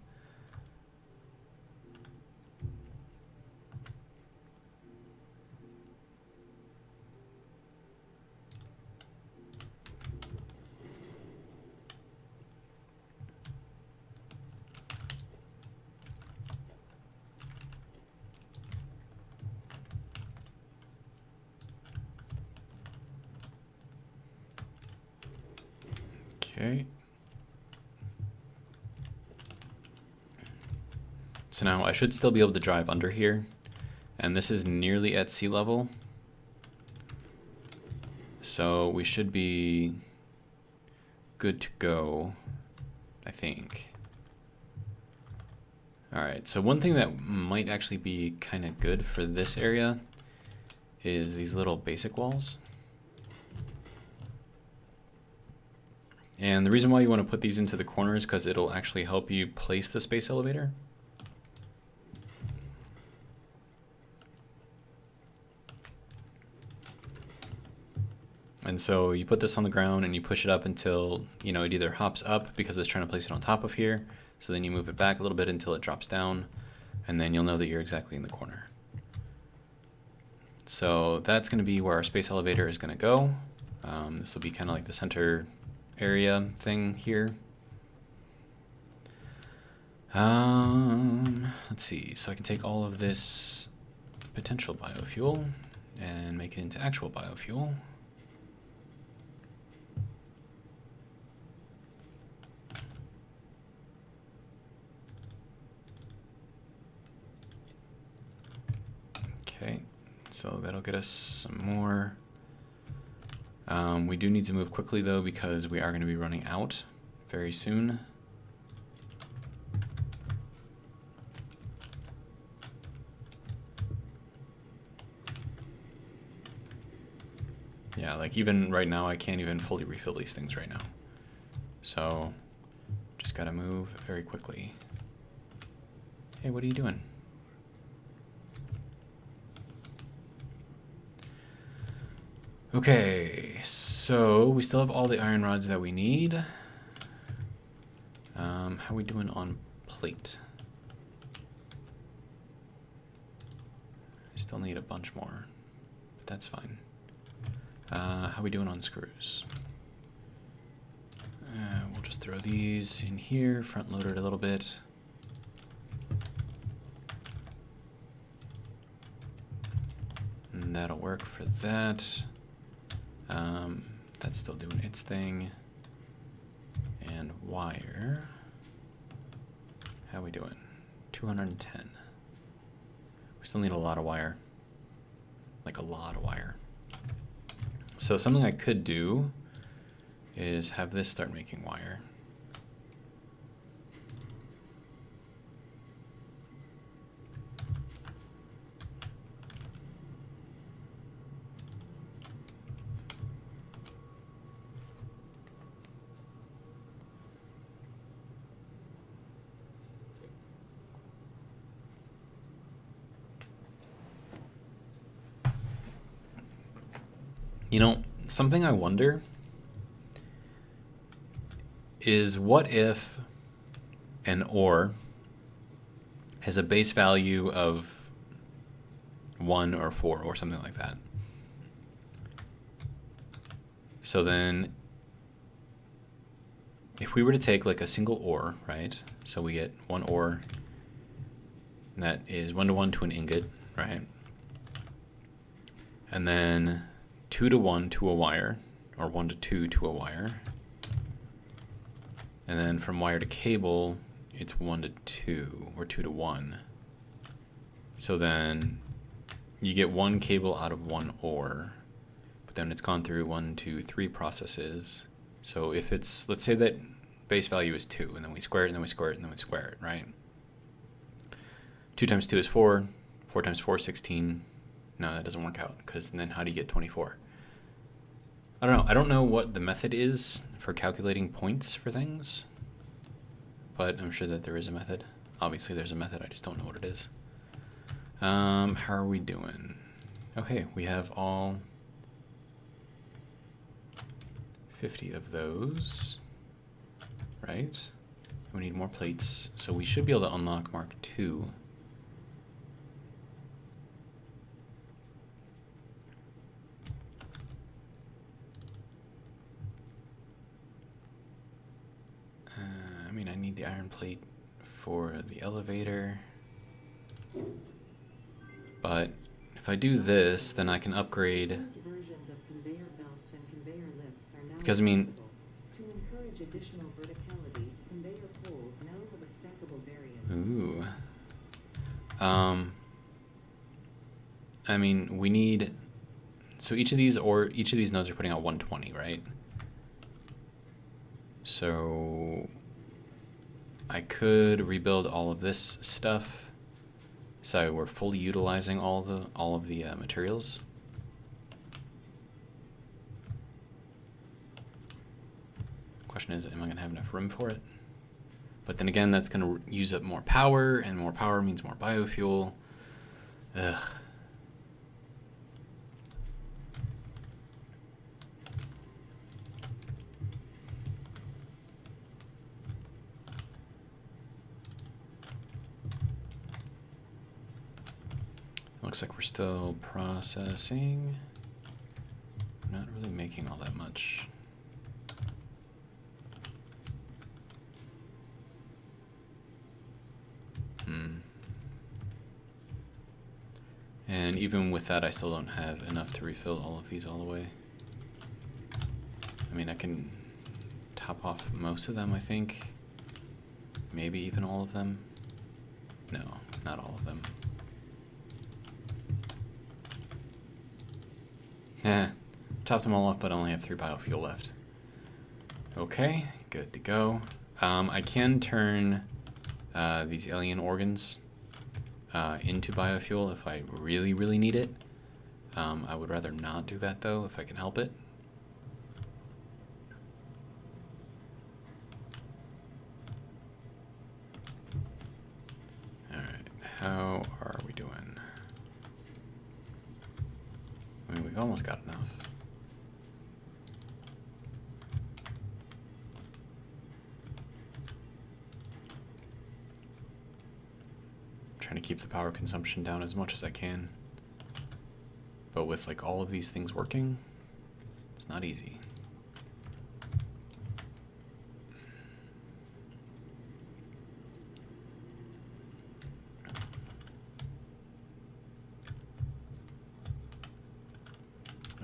Okay. So now I should still be able to drive under here, and this is nearly at sea level. So we should be good to go, I think. All right, so one thing that might actually be kind of good for this area is these little basic walls. And the reason why you want to put these into the corners is because it'll actually help you place the space elevator. And so you put this on the ground and you push it up until, you know, it either hops up because it's trying to place it on top of here. So then you move it back a little bit until it drops down, and then you'll know that you're exactly in the corner. So that's going to be where our space elevator is going to go. This will be kind of like the center area thing here. Let's see, so I can take all of this potential biofuel and make it into actual biofuel. Okay, so that'll get us some more. We do need to move quickly though, because we are going to be running out very soon. Yeah, like even right now I can't even fully refill these things right now. So just gotta move very quickly. Hey, what are you doing? Okay, so we still have all the iron rods that we need. How are we doing on plate? I still need a bunch more, but that's fine. How are we doing on screws? We'll just throw these in here, front load it a little bit. And that'll work for that. That's still doing its thing. And wire. How are we doing? 210. We still need a lot of wire. Like a lot of wire. So something I could do is have this start making wire. You know, something I wonder is what if an ore has a base value of 1 or 4 or something like that. So then if we were to take like a single ore, right? So we get one ore that is 1-to-1 to an ingot, right? And then 2-to-1 to a wire, or 1-to-2 to a wire. And then from wire to cable, it's 1-to-2 or 2-to-1. So then you get one cable out of one ore, but then it's gone through 1, 2, 3 processes. So if it's, let's say that base value is 2, and then we square it, and then we square it, and then we square it, right? 2 times 2 is 4, 4 times 4 is 16. No, that doesn't work out, because then how do you get 24? I don't know. I don't know what the method is for calculating points for things. but I'm sure that there is a method. Obviously there's a method, I just don't know what it is. How are we doing? Oh hey, we have all 50 of those, right? We need more plates, so we should be able to unlock Mark II. I mean, I need the iron plate for the elevator, but if I do this, then I can upgrade. Because I mean, to encourage additional verticality, conveyor poles now have a stackable variant. Ooh. I mean, we need. So each of these nodes are putting out 120, right? So I could rebuild all of this stuff, so we're fully utilizing all of the materials. Question is, am I gonna have enough room for it? But then again, that's gonna use up more power, and more power means more biofuel. Ugh. Looks like we're still processing. Not really making all that much. And even with that, I still don't have enough to refill all of these all the way. I mean, I can top off most of them, I think. Maybe even all of them. No, not all of them. Topped them all off, but I only have 3 biofuel left. Okay, good to go. I can turn these alien organs into biofuel if I really, really need it. I would rather not do that though, if I can help it. Alright, how are we doing? I mean, we've almost got enough. Trying to keep the power consumption down as much as I can. But with like all of these things working, it's not easy.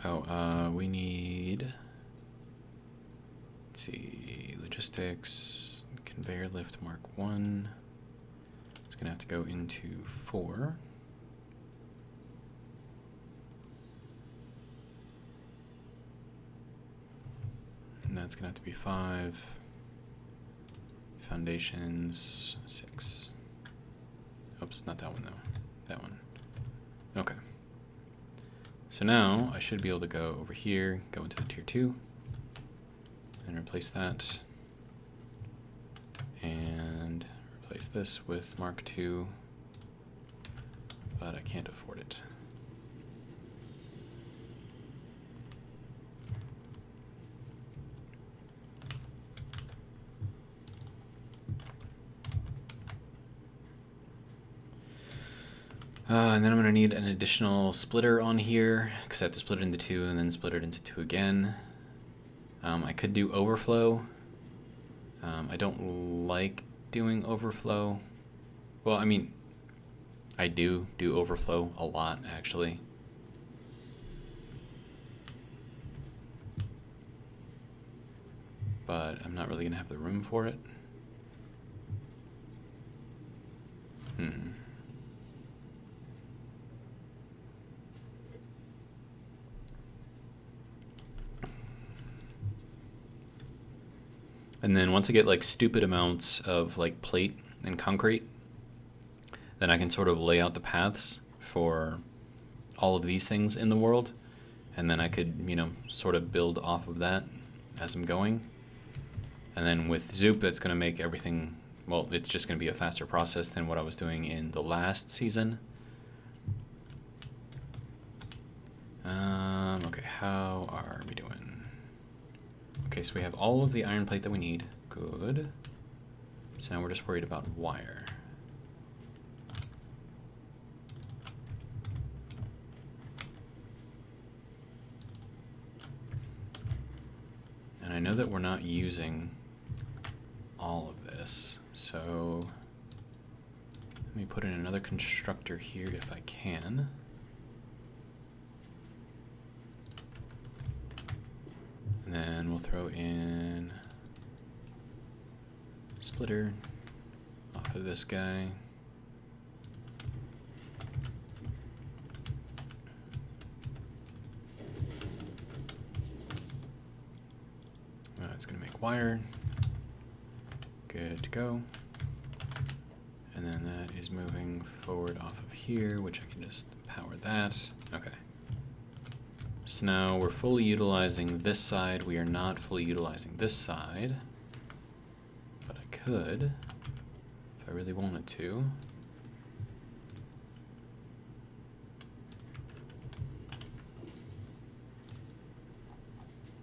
Oh, we need, let's see, logistics, conveyor lift Mark 1. It's gonna have to go into 4. And that's gonna have to be 5. Foundations, 6. Oops, not that one though, that one. Okay. So now I should be able to go over here, go into the tier 2, and replace that, and replace this with Mark II, but I can't afford it. And then I'm going to need an additional splitter on here, because I have to split it into 2 and then split it into 2 again. I could do overflow. I don't like doing overflow. Well, I mean, I do overflow a lot, actually. But I'm not really going to have the room for it. And then once I get like stupid amounts of like plate and concrete, then I can sort of lay out the paths for all of these things in the world. And then I could, you know, sort of build off of that as I'm going. And then with Zoop, that's going to make everything well, it's just going to be a faster process than what I was doing in the last season. Okay, how are we doing? Okay, so we have all of the iron plate that we need. Good. So now we're just worried about wire. And I know that we're not using all of this, so let me put in another constructor here if I can. And then we'll throw in splitter off of this guy. It's going to make wire. Good to go. And then that is moving forward off of here, which I can just power that. Okay. So now we're fully utilizing this side. We are not fully utilizing this side. But I could, if I really wanted to.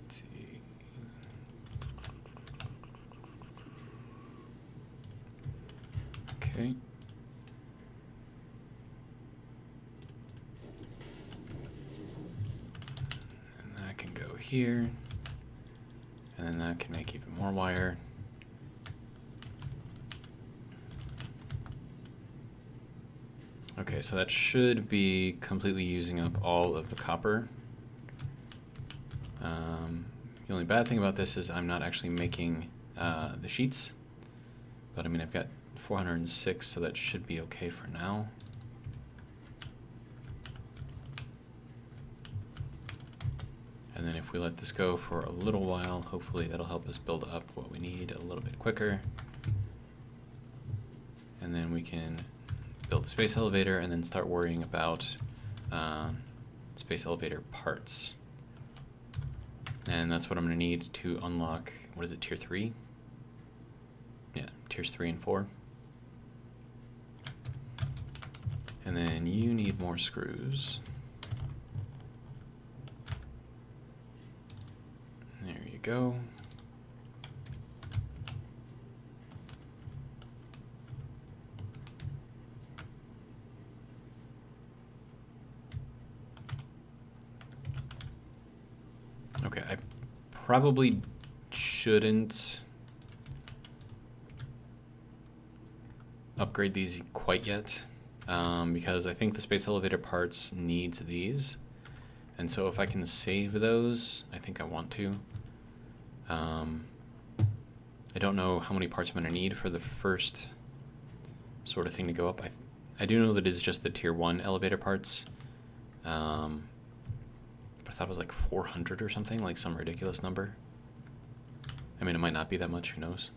Let's see. Okay. And that can go here. And then that can make even more wire. Okay, so that should be completely using up all of the copper. The only bad thing about this is I'm not actually making the sheets. But I mean, I've got 406, so that should be okay for now. And then if we let this go for a little while, hopefully that'll help us build up what we need a little bit quicker. And then we can build a space elevator and then start worrying about space elevator parts. And that's what I'm going to need to unlock, what is it, tier 3? Yeah, tiers 3 and 4. And then you need more screws. There you go. Okay, I probably shouldn't upgrade these quite yet, because I think the space elevator parts needs these, and so if I can save those, I think I want to. I don't know how many parts I'm going to need for the first sort of thing to go up. I do know that it's just the tier 1 elevator parts, but I thought it was like 400 or something, like some ridiculous number. I mean, it might not be that much, who knows.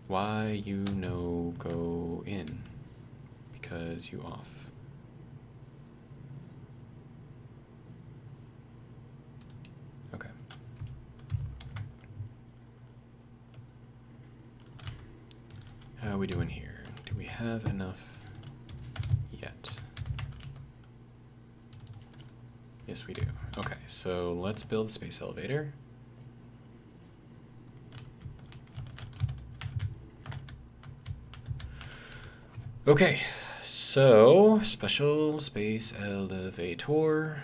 Why you no go in? Because you off. Okay. How are we doing here? Do we have enough yet? Yes, we do. Okay, so let's build a space elevator. Okay, so special space elevator.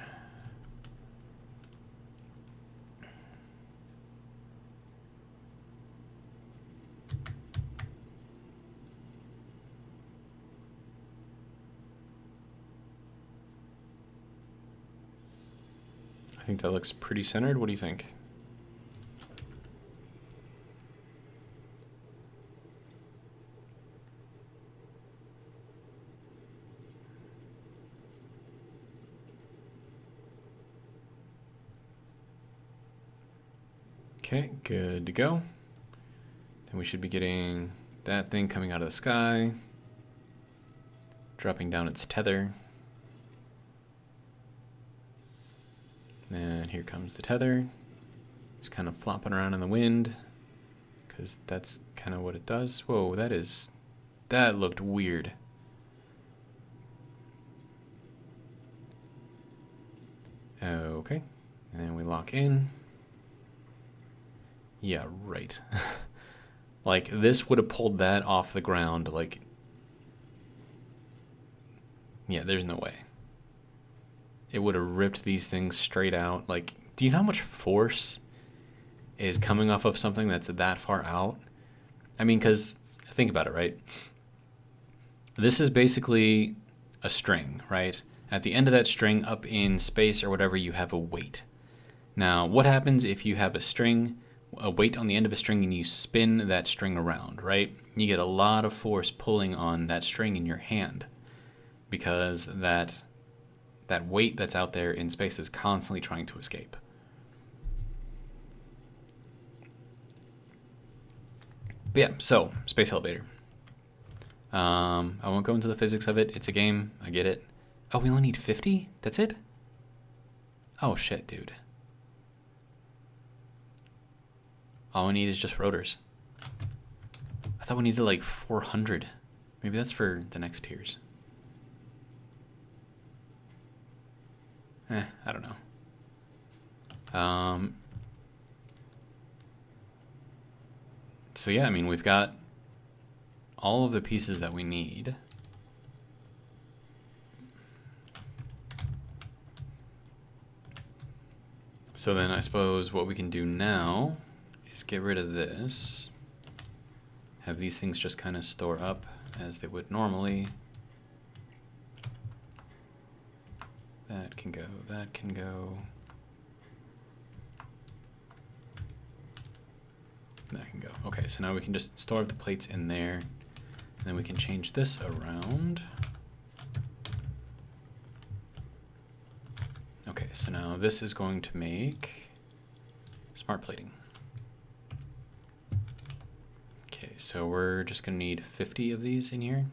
I think that looks pretty centered. What do you think? Okay, good to go. Then we should be getting that thing coming out of the sky, dropping down its tether. And here comes the tether, just kind of flopping around in the wind, because that's kind of what it does. Whoa, that looked weird. Okay, and then we lock in. Yeah, right. Like, this would have pulled that off the ground, like... Yeah, there's no way. It would have ripped these things straight out. Like, do you know how much force is coming off of something that's that far out? I mean, because, think about it, right? This is basically a string, right? At the end of that string, up in space or whatever, you have a weight. Now, what happens if you have a weight on the end of a string, and you spin that string around, right? You get a lot of force pulling on that string in your hand, because that weight that's out there in space is constantly trying to escape. But yeah, so space elevator. I won't go into the physics of it. It's a game. I get it. Oh, we only need 50? That's it? Oh shit, dude. All we need is just rotors. I thought we needed like 400. Maybe that's for the next tiers. I don't know. So yeah, I mean, we've got all of the pieces that we need. So then I suppose what we can do now is get rid of this. Have these things just kind of store up as they would normally. That can go, that can go. That can go. Okay, so now we can just store up the plates in there. And then we can change this around. Okay, so now this is going to make smart plating. Okay, so we're just going to need 50 of these in here.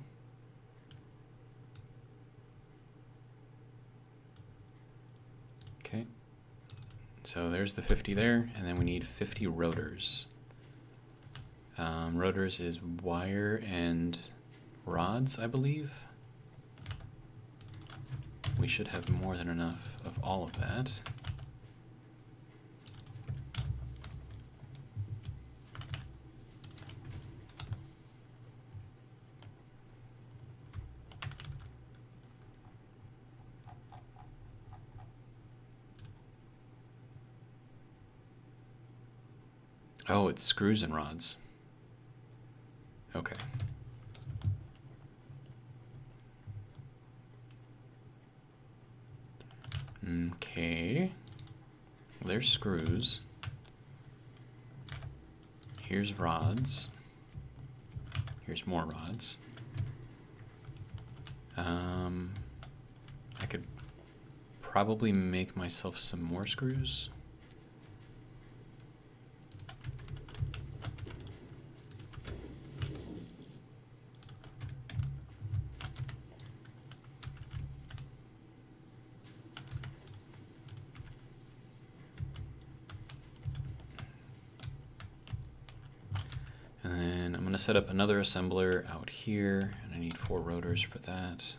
Okay, so there's the 50 there, and then we need 50 rotors. Rotors is wire and rods, I believe. We should have more than enough of all of that. Oh, it's screws and rods. Okay. Okay. There's screws. Here's rods. Here's more rods. I could probably make myself some more screws. Set up another assembler out here, and I need 4 rotors for that.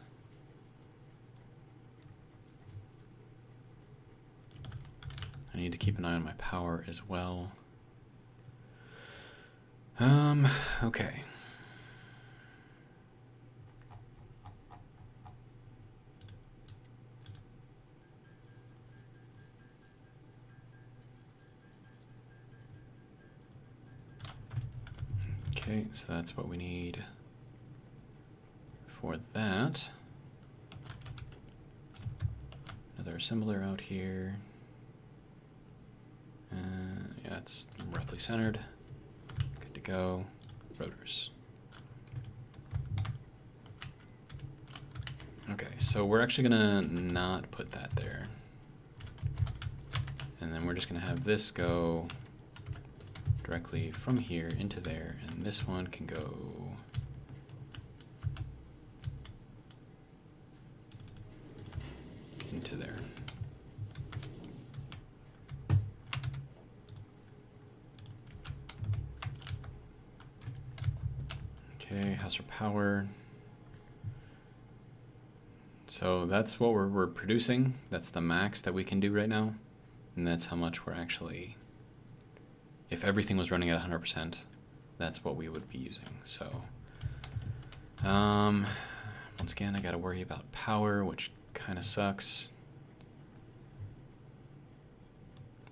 I need to keep an eye on my power as well. Okay. Okay, so that's what we need for that. Another assembler out here. Yeah, it's roughly centered. Good to go. Rotors. Okay, so we're actually gonna not put that there. And then we're just gonna have this go directly from here into there, and this one can go into there. Okay, house or power. So that's what we're producing. That's the max that we can do right now. And that's how much we're actually, if everything was running at 100%, that's what we would be using. So, once again, I got to worry about power, which kind of sucks.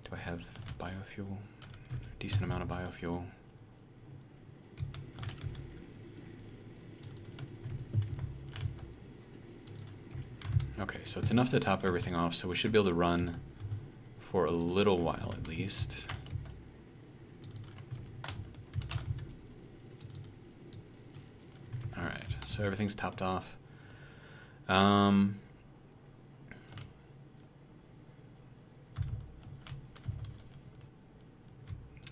Do I have biofuel? Decent amount of biofuel. Okay, so it's enough to top everything off, so we should be able to run for a little while at least. Alright, so everything's topped off.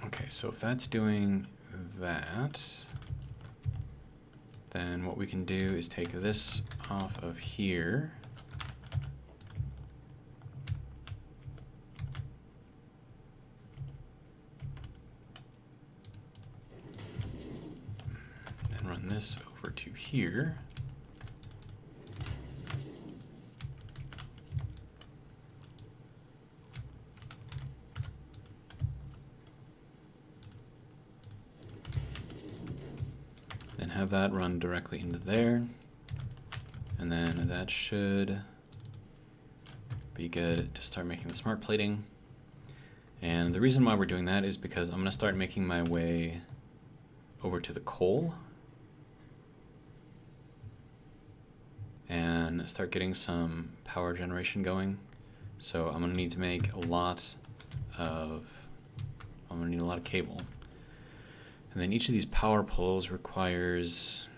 Okay, so if that's doing that, then what we can do is take this off of here. And run this over to here. Have that run directly into there, and then that should be good to start making the smart plating. And the reason why we're doing that is because I'm going to start making my way over to the coal and start getting some power generation going. So I'm going to need to make a lot of, I'm going to need a lot of cable. And then each of these power poles requires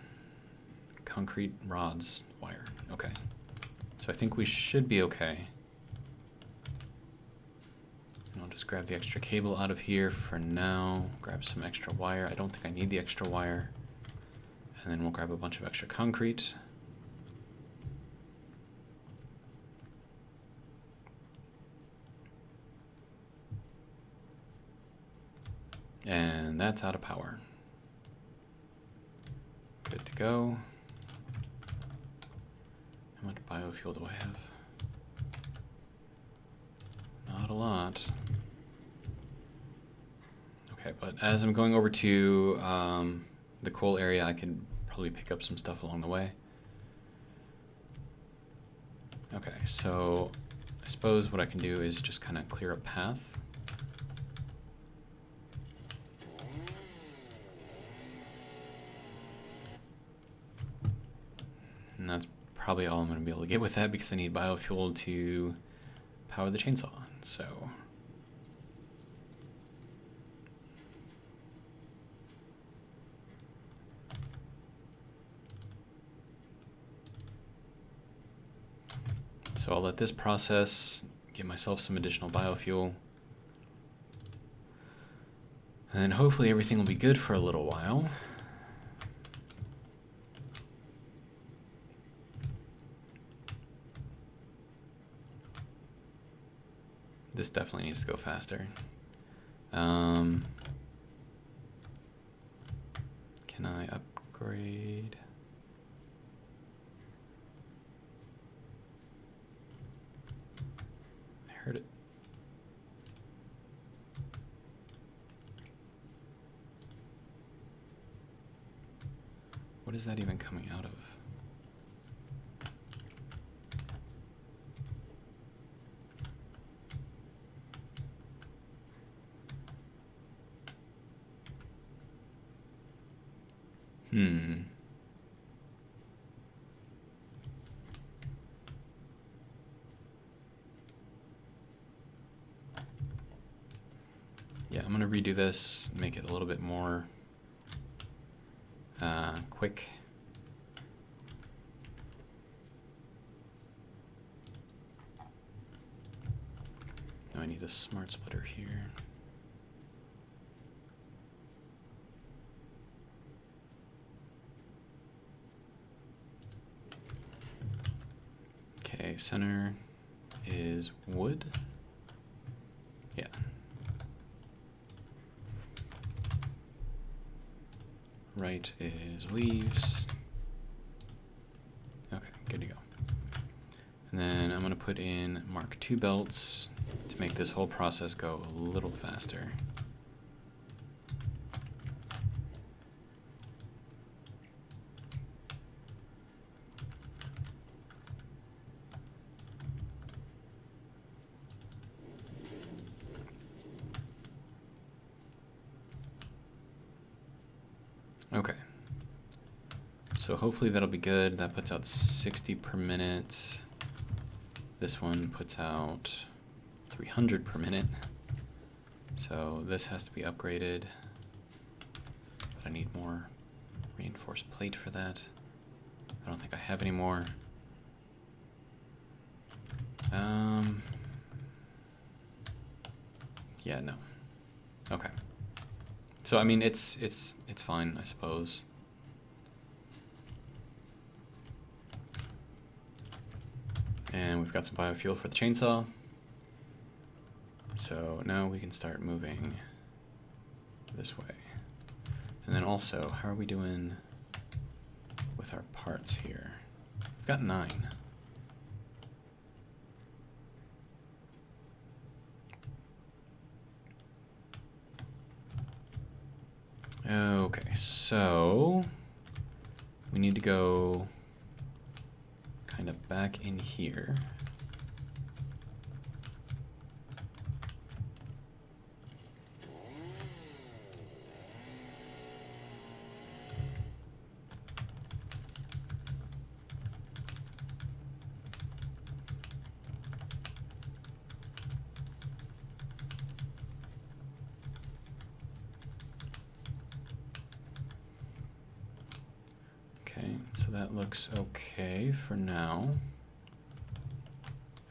concrete rods, wire. Okay. So I think we should be okay. And I'll just grab the extra cable out of here for now. Grab some extra wire. I don't think I need the extra wire. And then we'll grab a bunch of extra concrete. And that's out of power. Good to go. How much biofuel do I have? Not a lot. Okay, but as I'm going over to the coal area, I can probably pick up some stuff along the way. Okay, so I suppose what I can do is just kind of clear a path. And that's probably all I'm going to be able to get with that because I need biofuel to power the chainsaw. So I'll let this process, get myself some additional biofuel. And then hopefully everything will be good for a little while. This definitely needs to go faster. Can I upgrade? I heard it. What is that even coming out of? Yeah, I'm gonna redo this, make it a little bit more quick. Now I need the smart splitter here. Okay, center is wood. Yeah. right is leaves. Okay, good to go. And then I'm going to put in Mark II belts to make this whole process go a little faster. Okay. So hopefully that'll be good. That puts out 60 per minute. This one puts out 300 per minute. So this has to be upgraded. But I need more reinforced plate for that. I don't think I have any more. Yeah, no. Okay. So I mean it's fine, I suppose. And we've got some biofuel for the chainsaw. So now we can start moving this way. And then also, how are we doing with our parts here? We've got 9. Okay, so we need to go kind of back in here. Okay, so that looks okay for now.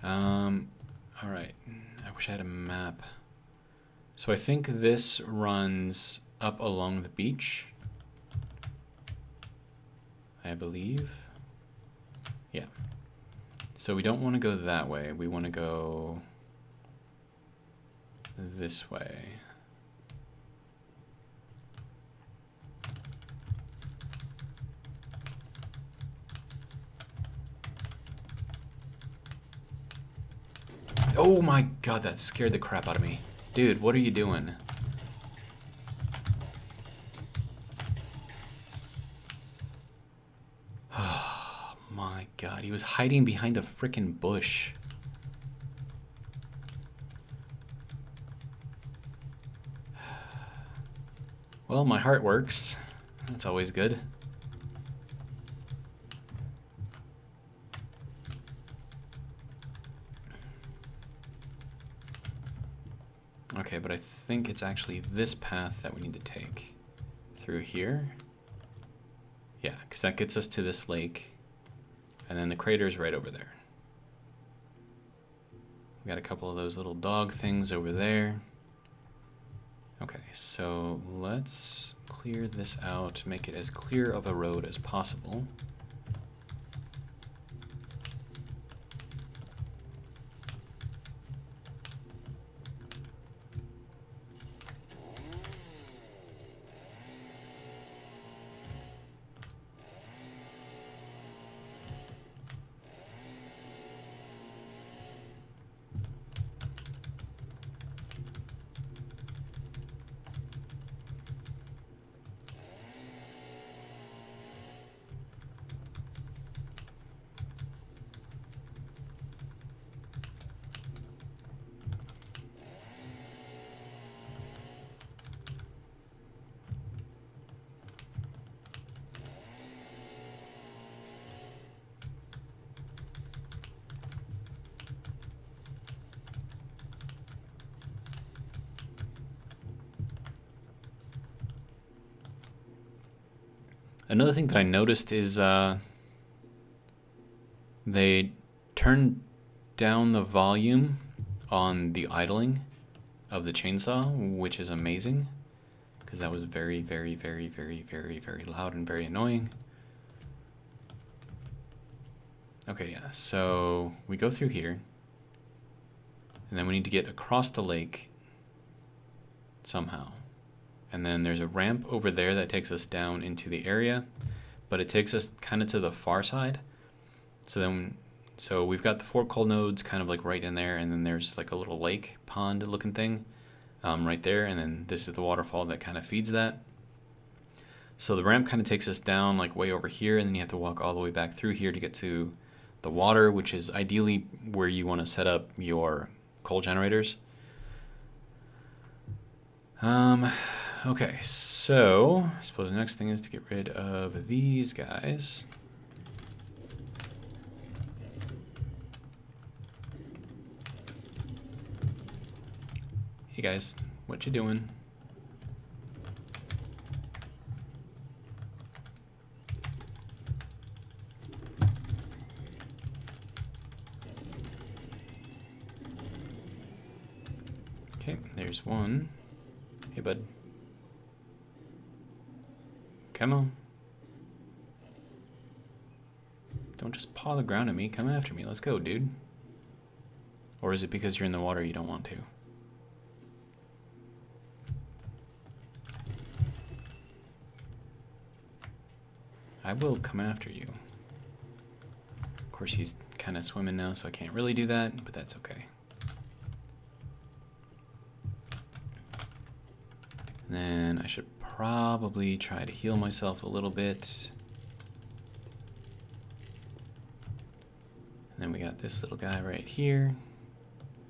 All right, I wish I had a map. So I think this runs up along the beach, I believe. Yeah. So we don't want to go that way. We want to go this way. Oh my god, that scared the crap out of me. Dude, what are you doing? Oh my god, he was hiding behind a frickin' bush. Well, my heart works. That's always good. Okay, but I think it's actually this path that we need to take through here. Yeah, because that gets us to this lake. And then the crater's right over there. We got a couple of those little dog things over there. Okay, so let's clear this out, make it as clear of a road as possible. Another thing that I noticed is they turned down the volume on the idling of the chainsaw, which is amazing, because that was very, very, very, very, very, very loud and very annoying. Okay, yeah, so we go through here, and then we need to get across the lake somehow. And then there's a ramp over there that takes us down into the area, but it takes us kind of to the far side. So we've got the 4 coal nodes kind of like right in there, and then there's like a little lake pond looking thing right there, and then this is the waterfall that kind of feeds that. So the ramp kind of takes us down like way over here, and then you have to walk all the way back through here to get to the water, which is ideally where you want to set up your coal generators. Okay, so I suppose the next thing is to get rid of these guys. Hey guys, what you doing? Okay, there's one. Hey bud. Come on. Don't just paw the ground at me, come after me. Let's go, dude. Or is it because you're in the water you don't want to? I will come after you. Of course, he's kind of swimming now, so I can't really do that, but that's okay. And then I should probably try to heal myself a little bit. And then we got this little guy right here.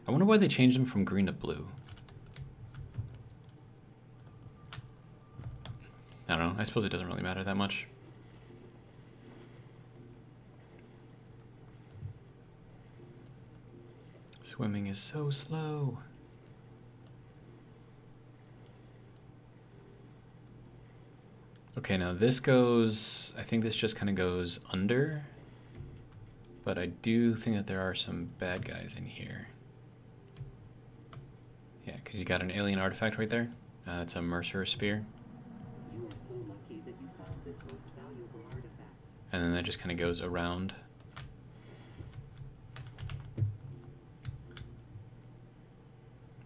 I wonder why they changed him from green to blue. I don't know. I suppose it doesn't really matter that much. Swimming is so slow. Okay, now this goes, I think this just kind of goes under, but I do think that there are some bad guys in here. Yeah, because you got an alien artifact right there. It's a Mercer sphere. You are so lucky that you found this most valuable artifact. And then that just kind of goes around.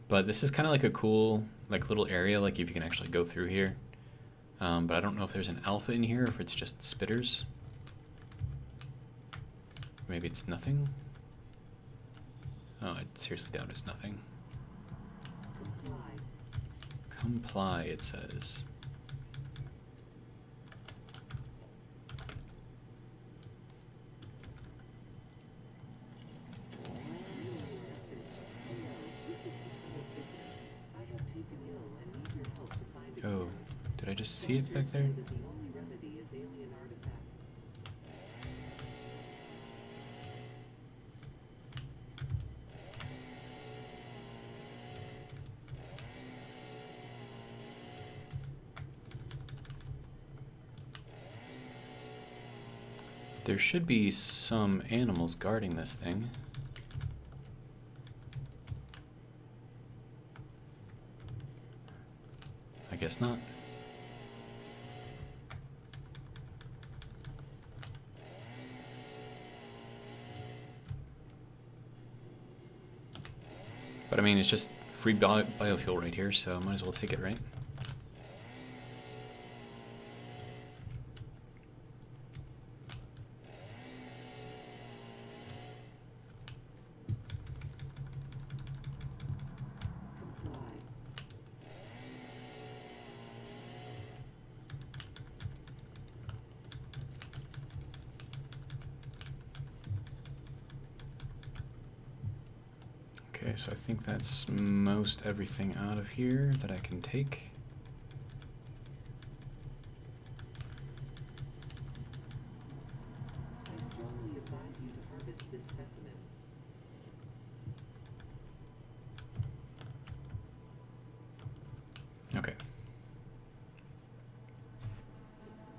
But this is kind of like a cool, like little area, like if you can actually go through here. But I don't know if there's an alpha in here or if it's just spitters. Maybe it's nothing. Oh, I seriously doubt it's nothing. Comply. Comply, it says. Oh, did I just see it back there? The only remedy is alien artifacts. There should be some animals guarding this thing. I guess not. But I mean, it's just free biofuel right here, so might as well take it, right? Okay, so I think that's most everything out of here that I can take. I strongly advise you to harvest this specimen. Okay.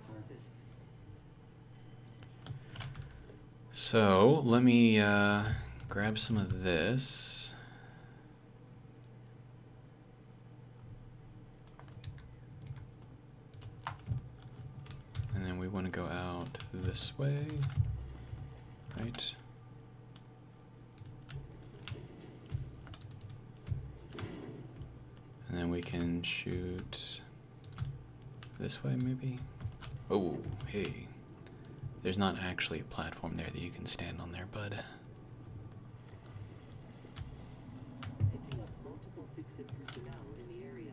Harvest. So let me grab some of this. And then we want to go out this way, right? And then we can shoot this way, maybe? Oh, hey. There's not actually a platform there that you can stand on there, bud. Picking up multiple fix-it personnel in the area.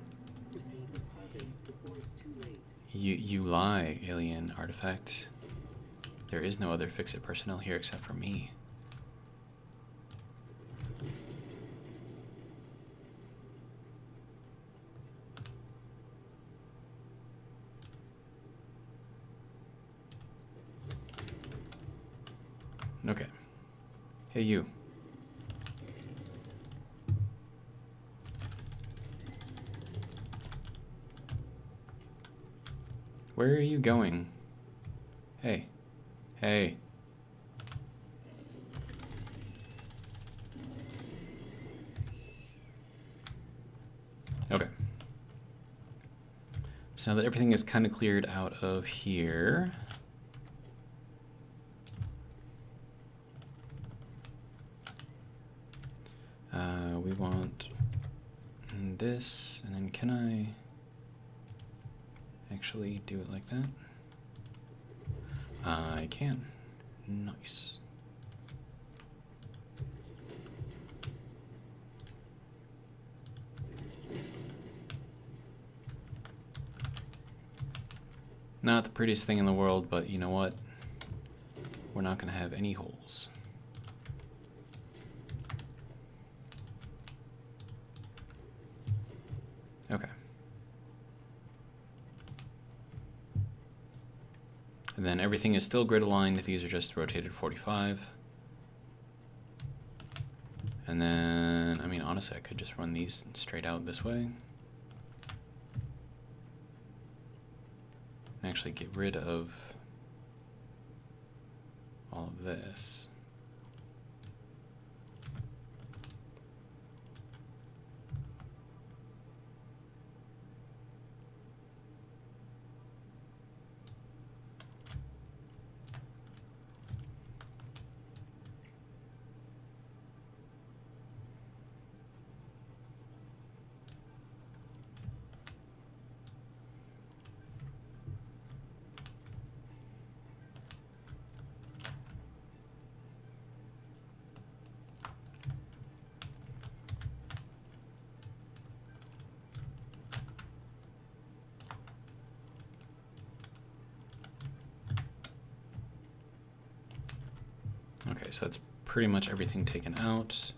Proceed with harvest before it's too late. You lie, alien artifact. There is no other fix-it personnel here except for me. Okay. Hey, you. Where are you going? Hey. Hey. Okay. So now that everything is kind of cleared out of here, we want this, and then can I actually do it like that? I can. Nice. Not the prettiest thing in the world, but you know what? We're not going to have any holes. Okay. And then everything is still grid aligned. These are just rotated 45. And then, I mean, honestly, I could just run these straight out this way. And actually get rid of all of this. Okay, so that's pretty much everything taken out.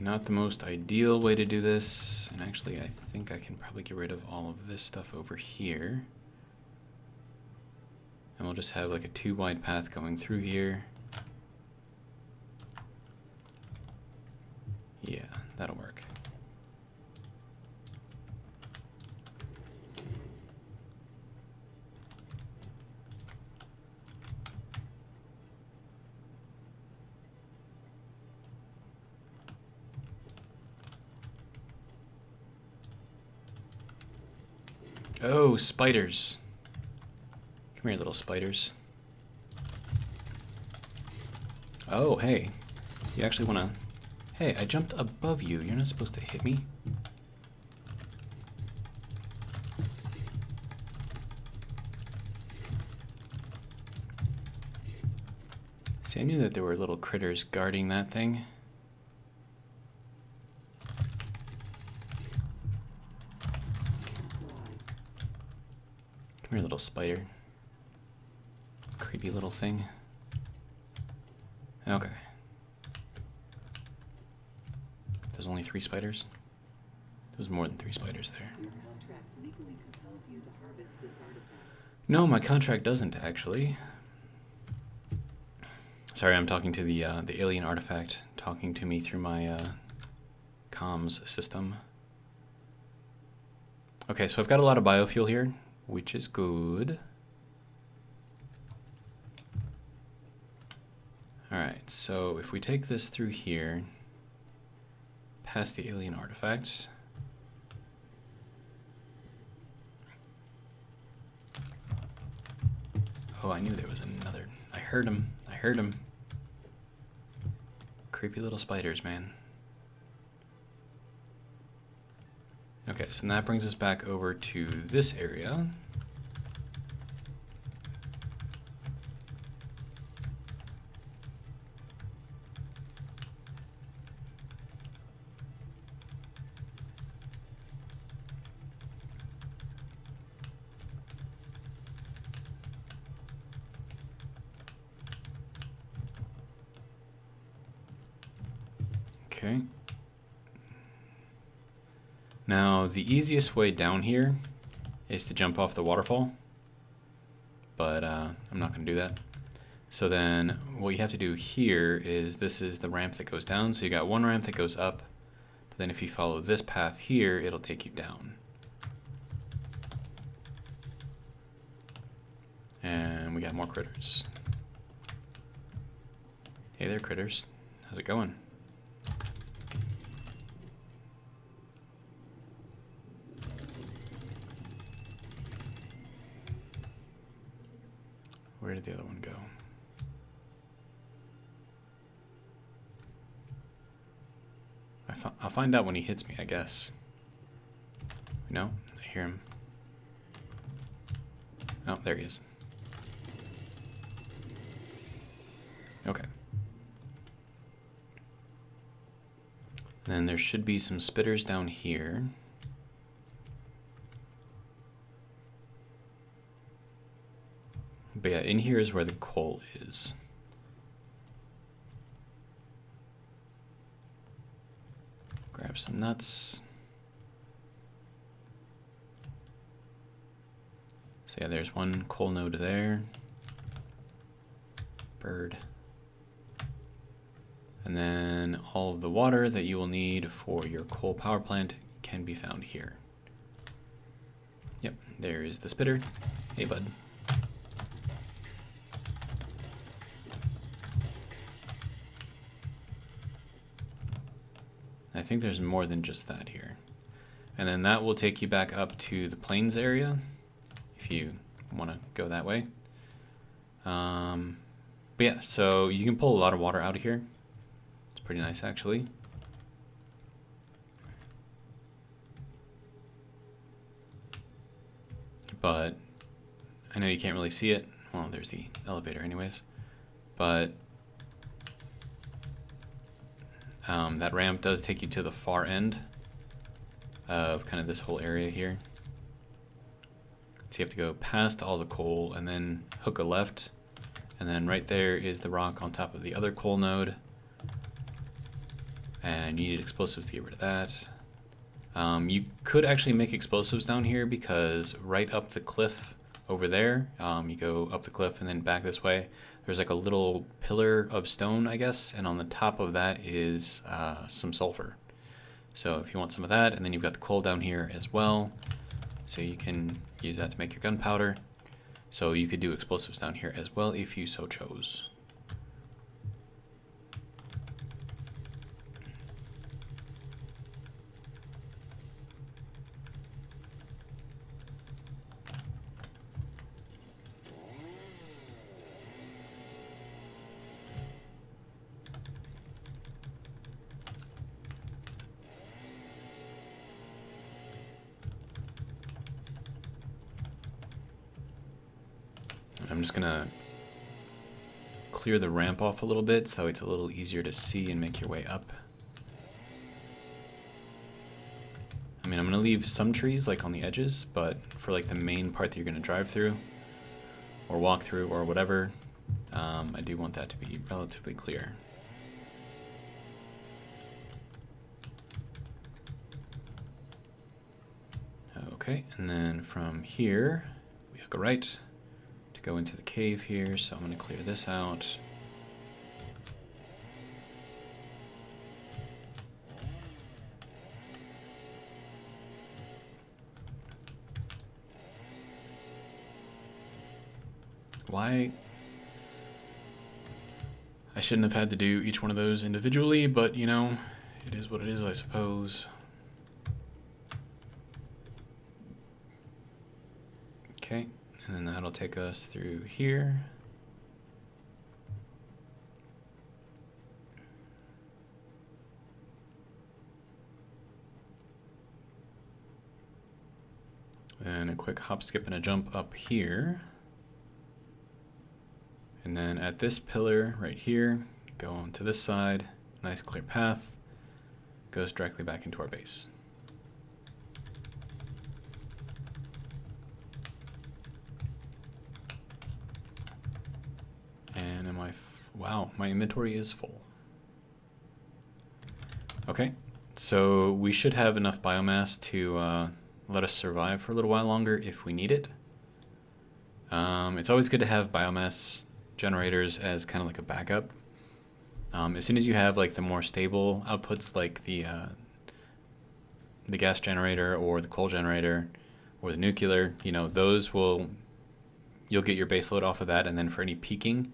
Not the most ideal way to do this, and actually I think I can probably get rid of all of this stuff over here. And we'll just have like a 2 wide path going through here. Yeah, that'll work. Oh, spiders. Come here, little spiders. Oh, hey. You actually want to... Hey, I jumped above you. You're not supposed to hit me. See, I knew that there were little critters guarding that thing. Come here, little spider. Creepy little thing. Okay. There's only 3 spiders? There's more than 3 spiders there. Your contract legally compels you to harvest this artifact. No, my contract doesn't, actually. Sorry, I'm talking to the alien artifact, talking to me through my comms system. Okay, so I've got a lot of biofuel here, which is good. Alright, so if we take this through here, past the alien artifacts. Oh, I knew there was another. I heard him. I heard him. Creepy little spiders, man. Okay, so that brings us back over to this area. Okay. Now, the easiest way down here is to jump off the waterfall, but I'm not going to do that. So then what you have to do here is this is the ramp that goes down. So you got one ramp that goes up, but then if you follow this path here, it'll take you down. And we got more critters. Hey there, critters. How's it going? Where did the other one go? I'll find out when he hits me, I guess. No, I hear him. Oh, there he is. Okay. And then there should be some spitters down here. But yeah, in here is where the coal is. Grab some nuts. So yeah, there's one coal node there. Bird. And then all of the water that you will need for your coal power plant can be found here. Yep, there is the spitter. Hey, bud. I think there's more than just that here. And then that will take you back up to the plains area, if you want to go that way. But yeah, so you can pull a lot of water out of here. It's pretty nice, actually. But I know you can't really see it. Well, there's the elevator anyways. But that ramp does take you to the far end of kind of this whole area here. So you have to go past all the coal and then hook a left. And then right there is the rock on top of the other coal node. And you need explosives to get rid of that. You could actually make explosives down here because right up the cliff over there, you go up the cliff and then back this way, there's like a little pillar of stone, I guess, and on the top of that is some sulfur. So if you want some of that, and then you've got the coal down here as well, so you can use that to make your gunpowder. So you could do explosives down here as well if you so chose. I'm just gonna clear the ramp off a little bit so it's a little easier to see and make your way up. I mean, I'm gonna leave some trees like on the edges, but for like the main part that you're gonna drive through or walk through or whatever, I do want that to be relatively clear. Okay, and then from here, we hook a right to go into the cave here, so I'm going to clear this out. Why? shouldn't have had to do each one of those individually, but you know, it is what it is, I suppose. Okay, and then that'll take us through here. And a quick hop, skip, and a jump up here. And then at this pillar right here, go on to this side, nice clear path, goes directly back into our base. And am I, wow, my inventory is full. Okay, so we should have enough biomass to let us survive for a little while longer if we need it. It's always good to have biomass generators as kind of like a backup. As soon as you have like the more stable outputs, like the gas generator or the coal generator or the nuclear, you know, those will, you'll get your baseload off of that, and then for any peaking,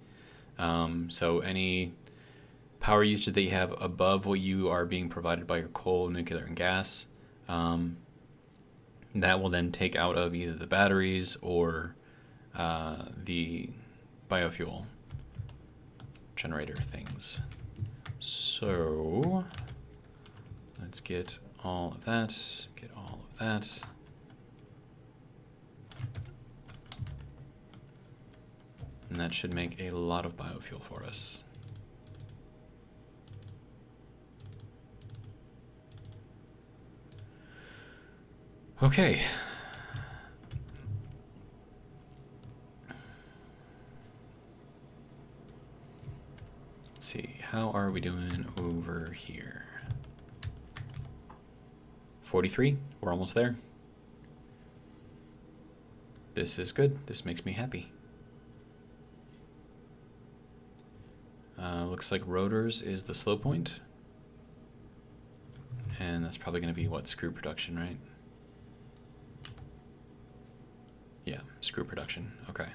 so any power usage that you have above what you are being provided by your coal, nuclear, and gas, that will then take out of either the batteries or the biofuel generator things. So let's get all of that, get all of that. And that should make a lot of biofuel for us. Okay. Let's see, how are we doing over here? 43, we're almost there. This is good, this makes me happy. Looks like rotors is the slow point. And that's probably gonna be what, screw production, right? Yeah, screw production, okay.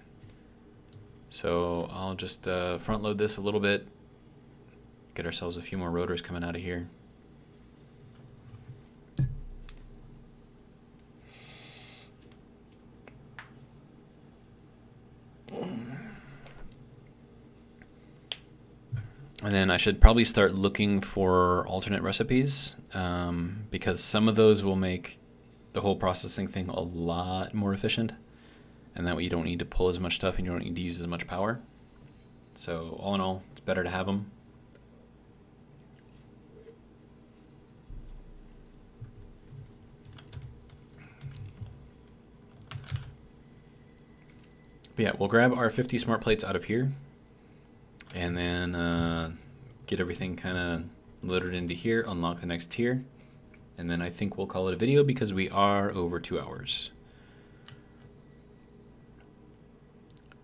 So I'll just front load this a little bit, get ourselves a few more rotors coming out of here. And then I should probably start looking for alternate recipes, because some of those will make the whole processing thing a lot more efficient. And that way you don't need to pull as much stuff and you don't need to use as much power. So all in all, it's better to have them. But yeah, we'll grab our 50 smart plates out of here. And then get everything kind of loaded into here, unlock the next tier. And then I think we'll call it a video because we are over 2 hours.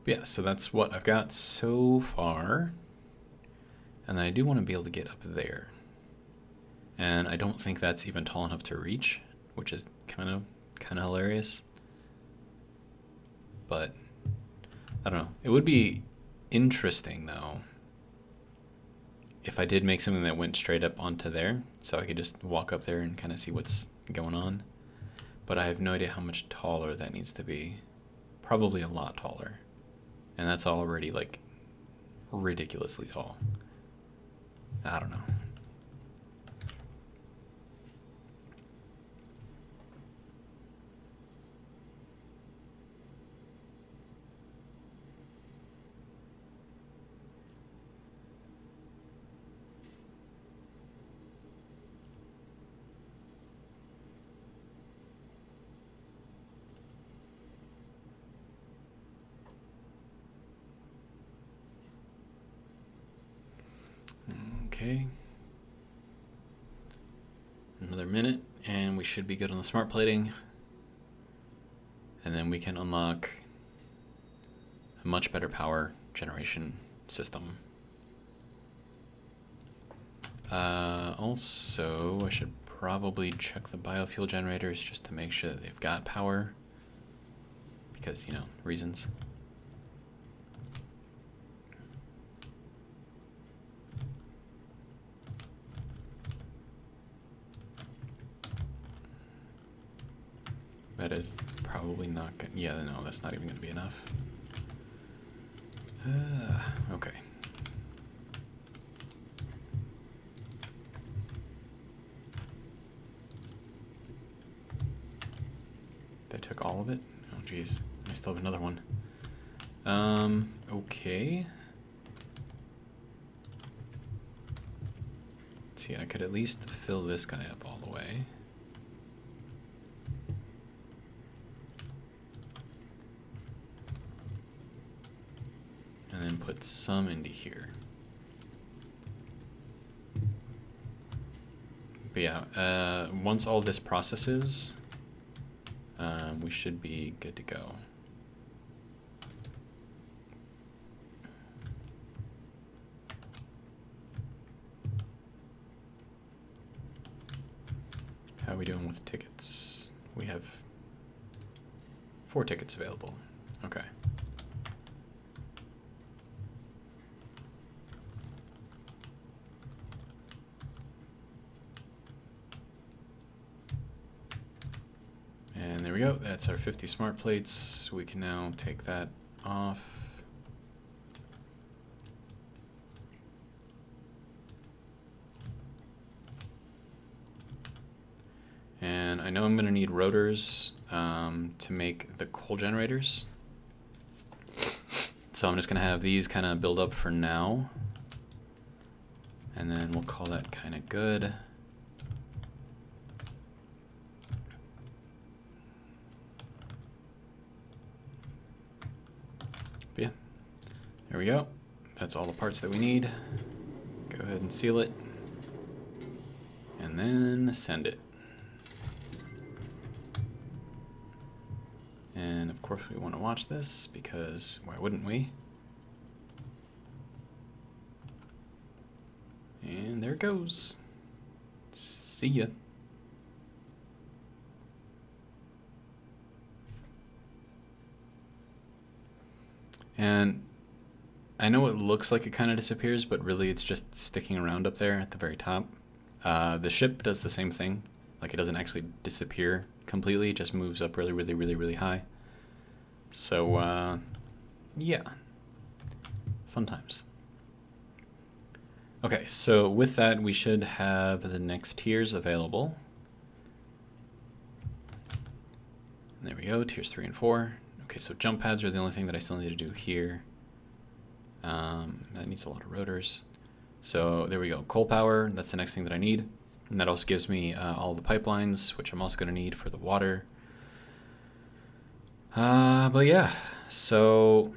But yeah, so that's what I've got so far. And then I do want to be able to get up there. And I don't think that's even tall enough to reach, which is kind of hilarious. But I don't know. It would be interesting though if I did make something that went straight up onto there, so I could just walk up there and kind of see what's going on. But I have no idea how much taller that needs to be. Probably a lot taller. And that's already like ridiculously tall. I don't know. Okay. Another minute, and we should be good on the smart plating. And then we can unlock a much better power generation system. Also, I should probably check the biofuel generators just to make sure that they've got power. Because, you know, reasons. that is probably not good. Yeah, no, that's not even going to be enough. Okay. I took all of it? Oh, geez. I still have another one. Okay. Let's see, I could at least fill this guy up all the way. And then put some into here. But yeah, once all this processes, we should be good to go. How are we doing with tickets? We have 4 tickets available. Okay. And there we go. That's our 50 smart plates. We can now take that off. And I know I'm going to need rotors to make the coal generators. So I'm just going to have these kind of build up for now. And then we'll call that kind of good. But yeah, there we go. That's all the parts that we need. Go ahead and seal it. And then send it. And of course we want to watch this because why wouldn't we? And there it goes. See ya. And I know it looks like it kind of disappears, but really it's just sticking around up there at the very top. The ship does the same thing. Like it doesn't actually disappear completely, it just moves up really, really, really, really high. So, yeah. Fun times. Okay, so with that, we should have the next tiers available. And there we go, tiers 3 and 4. Okay, so jump pads are the only thing that I still need to do here. That needs a lot of rotors. So there we go, coal power, that's the next thing that I need. And that also gives me all the pipelines, which I'm also going to need for the water. But yeah, so...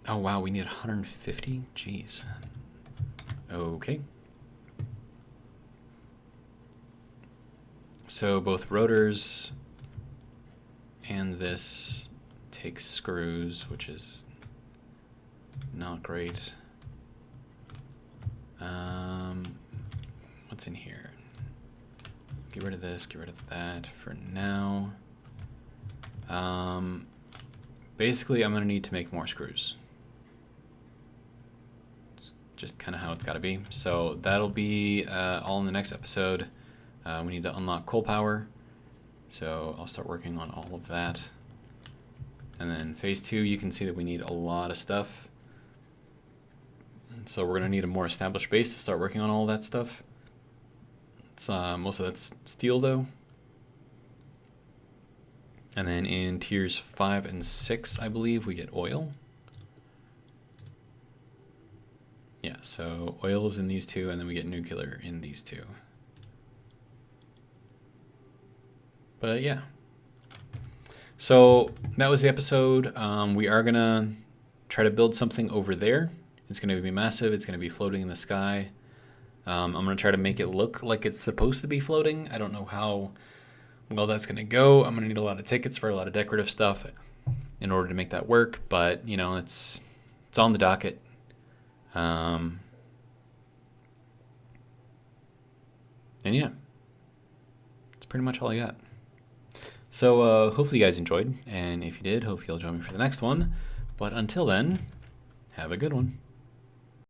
Oh wow, we need 150? Jeez. Okay. So both rotors and this takes screws, which is not great. What's in here? Get rid of this, get rid of that for now. Basically, I'm going to need to make more screws. It's just kind of how it's got to be. So that'll be all in the next episode. We need to unlock coal power. So I'll start working on all of that. And then phase 2, you can see that we need a lot of stuff. So we're going to need a more established base to start working on all that stuff. It's, most of that's steel though. And then in tiers 5 and 6, I believe, we get oil. Yeah, so oil is in these two, and then we get nuclear in these two. But yeah. So that was the episode. We are going to try to build something over there. It's going to be massive. It's going to be floating in the sky. I'm going to try to make it look like it's supposed to be floating. I don't know how well that's going to go. I'm going to need a lot of tickets for a lot of decorative stuff in order to make that work. But, you know, it's on the docket. And yeah, that's pretty much all I got. So hopefully you guys enjoyed. And if you did, hope you'll join me for the next one. But until then, have a good one.